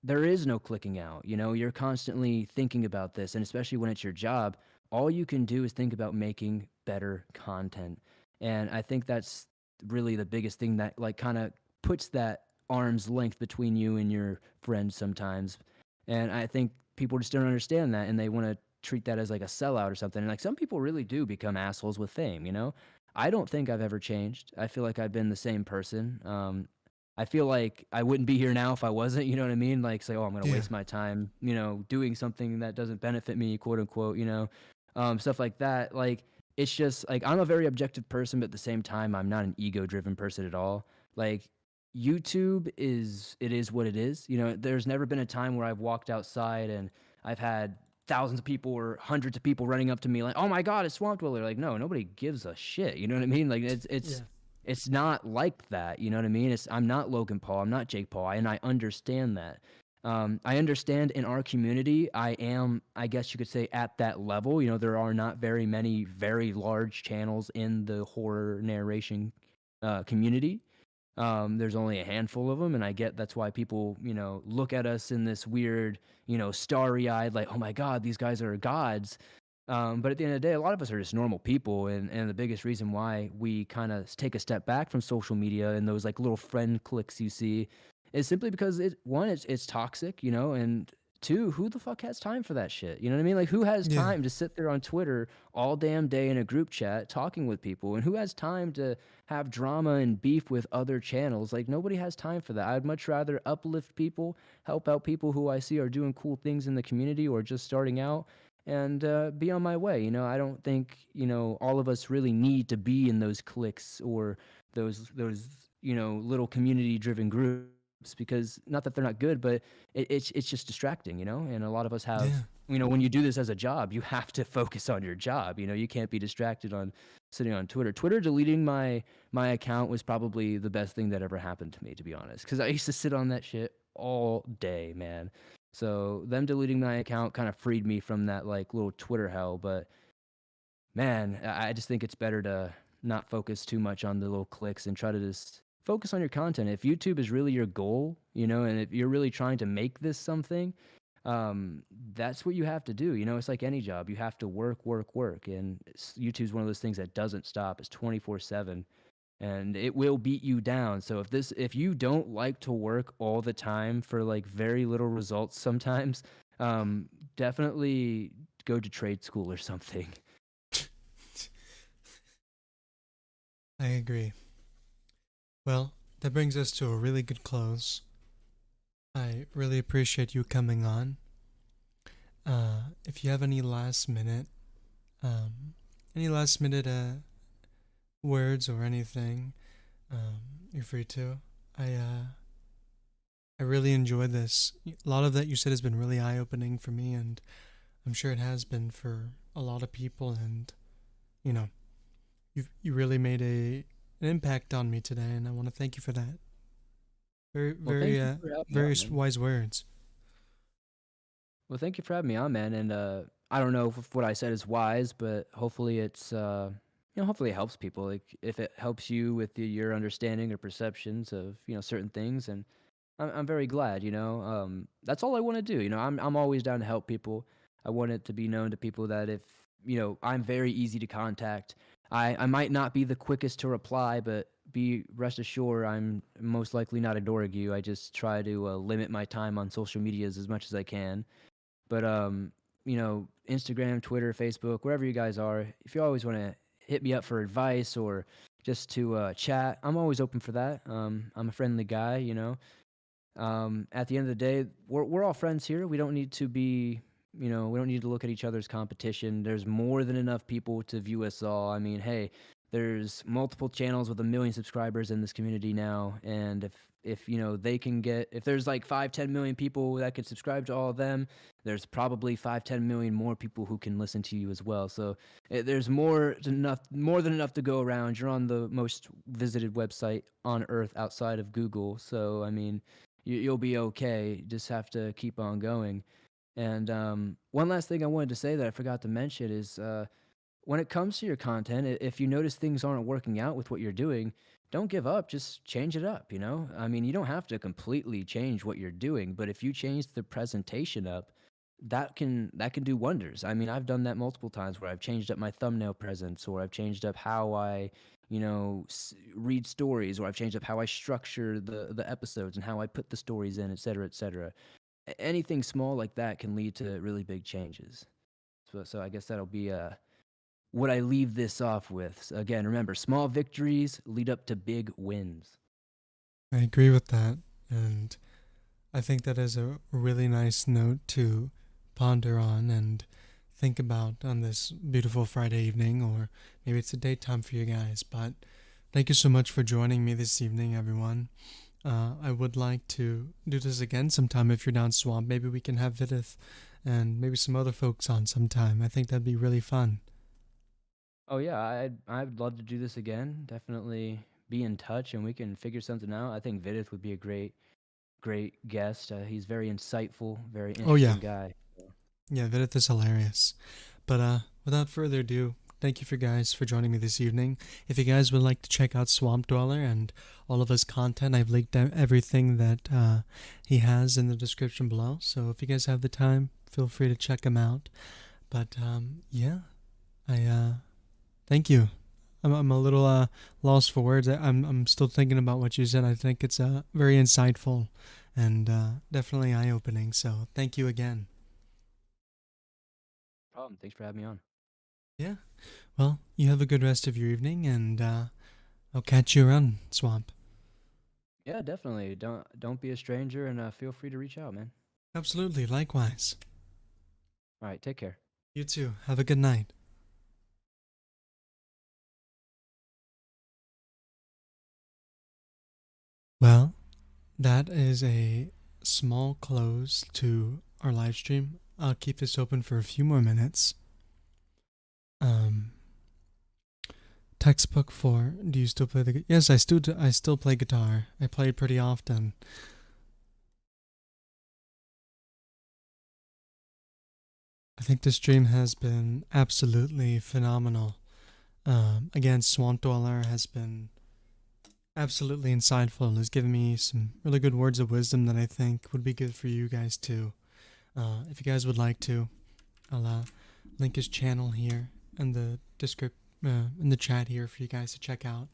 there is no clicking out, you know? You're constantly thinking about this, and especially when it's your job, all you can do is think about making better content. And I think that's really the biggest thing that like kind of puts that arm's length between you and your friends sometimes. And I think people just don't understand that, and they want to treat that as like a sellout or something. And like some people really do become assholes with fame, you know? I don't think I've ever changed. I feel like I've been the same person. I feel like I wouldn't be here now if I wasn't, you know what I mean? Like say, oh, I'm gonna Yeah. waste my time, you know, doing something that doesn't benefit me, quote unquote, you know, stuff like that. Like it's just like I'm a very objective person, but at the same time, I'm not an ego-driven person at all. Like YouTube is what it is. You know, there's never been a time where I've walked outside and I've had thousands of people or hundreds of people running up to me like, "Oh my God, it's Swamp Dweller!" Like, no, nobody gives a shit. You know what I mean? Like, Yeah. it's not like that. You know what I mean? I'm not Logan Paul. I'm not Jake Paul, and I understand that. I understand in our community, I am, I guess you could say, at that level. You know, there are not very many very large channels in the horror narration community. There's only a handful of them, and I get that's why people, you know, look at us in this weird, you know, starry-eyed, like, oh my God, these guys are gods. But at the end of the day, a lot of us are just normal people, and the biggest reason why we kind of take a step back from social media and those like little friend clicks you see is simply because it's toxic, you know, and two, who the fuck has time for that shit? You know what I mean? Like, who has Yeah. time to sit there on Twitter all damn day in a group chat talking with people, and who has time to have drama and beef with other channels? Like, nobody has time for that. I'd much rather uplift people, help out people who I see are doing cool things in the community or just starting out, and be on my way. You know, I don't think, you know, all of us really need to be in those cliques or those you know, little community driven groups, because not that they're not good, but it's just distracting, you know. And a lot of us have, Yeah. you know, when you do this as a job, you have to focus on your job. You know, you can't be distracted on sitting on Twitter. Twitter deleting my account was probably the best thing that ever happened to me, to be honest, because I used to sit on that shit all day, man. So them deleting my account kind of freed me from that like little Twitter hell. But man, I just think it's better to not focus too much on the little clicks and try to just focus on your content. If YouTube is really your goal, you know, and if you're really trying to make this something, that's what you have to do. You know, it's like any job. You have to work, work, work. And YouTube's one of those things that doesn't stop. It's 24/7. and it will beat you down. So if you don't like to work all the time for like very little results sometimes, um, definitely go to trade school or something. I agree. Well, that brings us to a really good close. I really appreciate you coming on. If you have um, any last minute words or anything, you're free to. I uh, I really enjoyed this. A lot of that you said has been really eye opening for me, and I'm sure it has been for a lot of people. And you know, you really made an impact on me today, and I want to thank you for that. Very Well, thank you for having me very on, man. wise words. Well, thank you for having me on, man. And I don't know if what I said is wise, but hopefully it's hopefully it helps people. Like if it helps you with your understanding or perceptions of certain things, and I'm very glad. That's all I want to do. I'm always down to help people. I want it to be known to people that if I'm very easy to contact. I might not be the quickest to reply, but be rest assured I'm most likely not ignoring you. I just try to limit my time on social medias as much as I can. But Instagram, Twitter, Facebook, wherever you guys are, if you always want to hit me up for advice or just to chat, I'm always open for that. I'm a friendly guy. At the end of the day, we're all friends here. We don't need to be, we don't need to look at each other's competition. There's more than enough people to view us all. I mean, hey, there's multiple channels with 1 million subscribers in this community now, and if they can get, if there's like 5-10 million people that could subscribe to all of them, there's probably 5-10 million more people who can listen to you as well. So there's more than enough to go around. You're on the most visited website on earth outside of Google, so I mean, you'll be okay. Just have to keep on going. And one last thing I wanted to say that I forgot to mention is when it comes to your content, if you notice things aren't working out with what you're doing, don't give up. Just change it up. I mean, you don't have to completely change what you're doing, but if you change the presentation up, that can do wonders. I mean, I've done that multiple times where I've changed up my thumbnail presence, or I've changed up how I read stories, or I've changed up how I structure the episodes and how I put the stories in, et cetera, et cetera. Anything small like that can lead to really big changes. So I guess that'll be what I leave this off with. So again, remember, small victories lead up to big wins. I agree with that, and I think that is a really nice note to ponder on and think about on this beautiful Friday evening, or maybe it's a daytime for you guys. But thank you so much for joining me this evening, everyone. I would like to do this again sometime if you're down Swamp. Maybe we can have Vidith and maybe some other folks on sometime. I think that'd be really fun. Oh yeah, I'd love to do this again. Definitely be in touch and we can figure something out. I think Vidith would be a great guest. He's very insightful, very Oh yeah, interesting guy. yeah, Vidith is hilarious. But without further ado, thank you for guys for joining me this evening. If you guys would like to check out Swamp Dweller and all of his content, I've linked everything that he has in the description below. So if you guys have the time, feel free to check him out. But yeah, I thank you. I'm a little lost for words. I'm still thinking about what you said. I think it's very insightful and definitely eye opening. So thank you again. No problem. Thanks for having me on. Yeah. Well, you have a good rest of your evening, and I'll catch you around, Swamp. Yeah, definitely. Don't be a stranger, and feel free to reach out, man. Absolutely. Likewise. All right, take care. You too. Have a good night. Well, that is a small close to our live stream. I'll keep this open for a few more minutes. Um, Textbook for do you still play the yes I still play guitar. I play it pretty often. I think the stream has been absolutely phenomenal. Again, Swamp Dweller has been absolutely insightful and has given me some really good words of wisdom that I think would be good for you guys too. If you guys would like to, I'll link his channel here in the in the chat here for you guys to check out.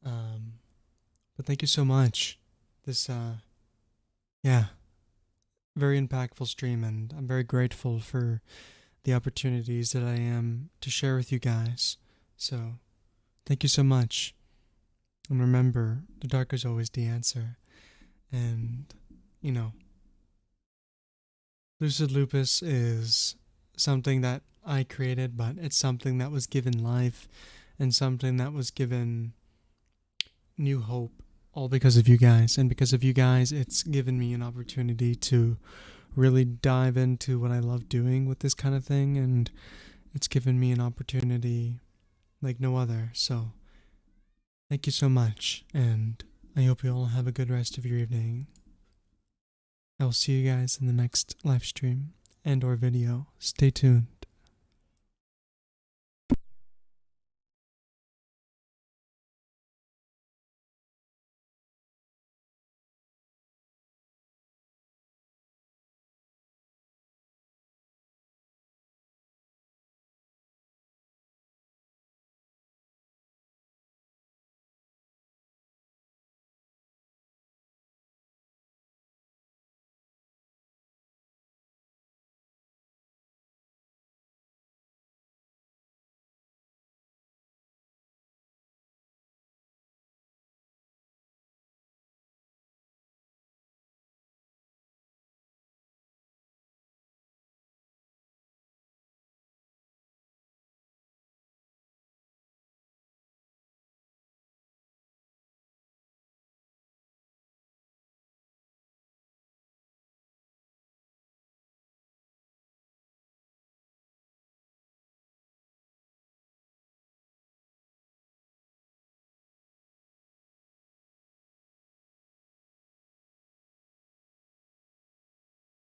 But thank you so much. This, yeah, very impactful stream, and I'm very grateful for the opportunities that I am to share with you guys. So, thank you so much. And remember, the dark is always the answer. And, you know, Lucid Lupus is something that I created, but it's something that was given life and something that was given new hope, all because of you guys. And because of you guys, it's given me an opportunity to really dive into what I love doing with this kind of thing, and it's given me an opportunity like no other. So, thank you so much, and I hope you all have a good rest of your evening. I will see you guys in the next live stream and or video. Stay tuned.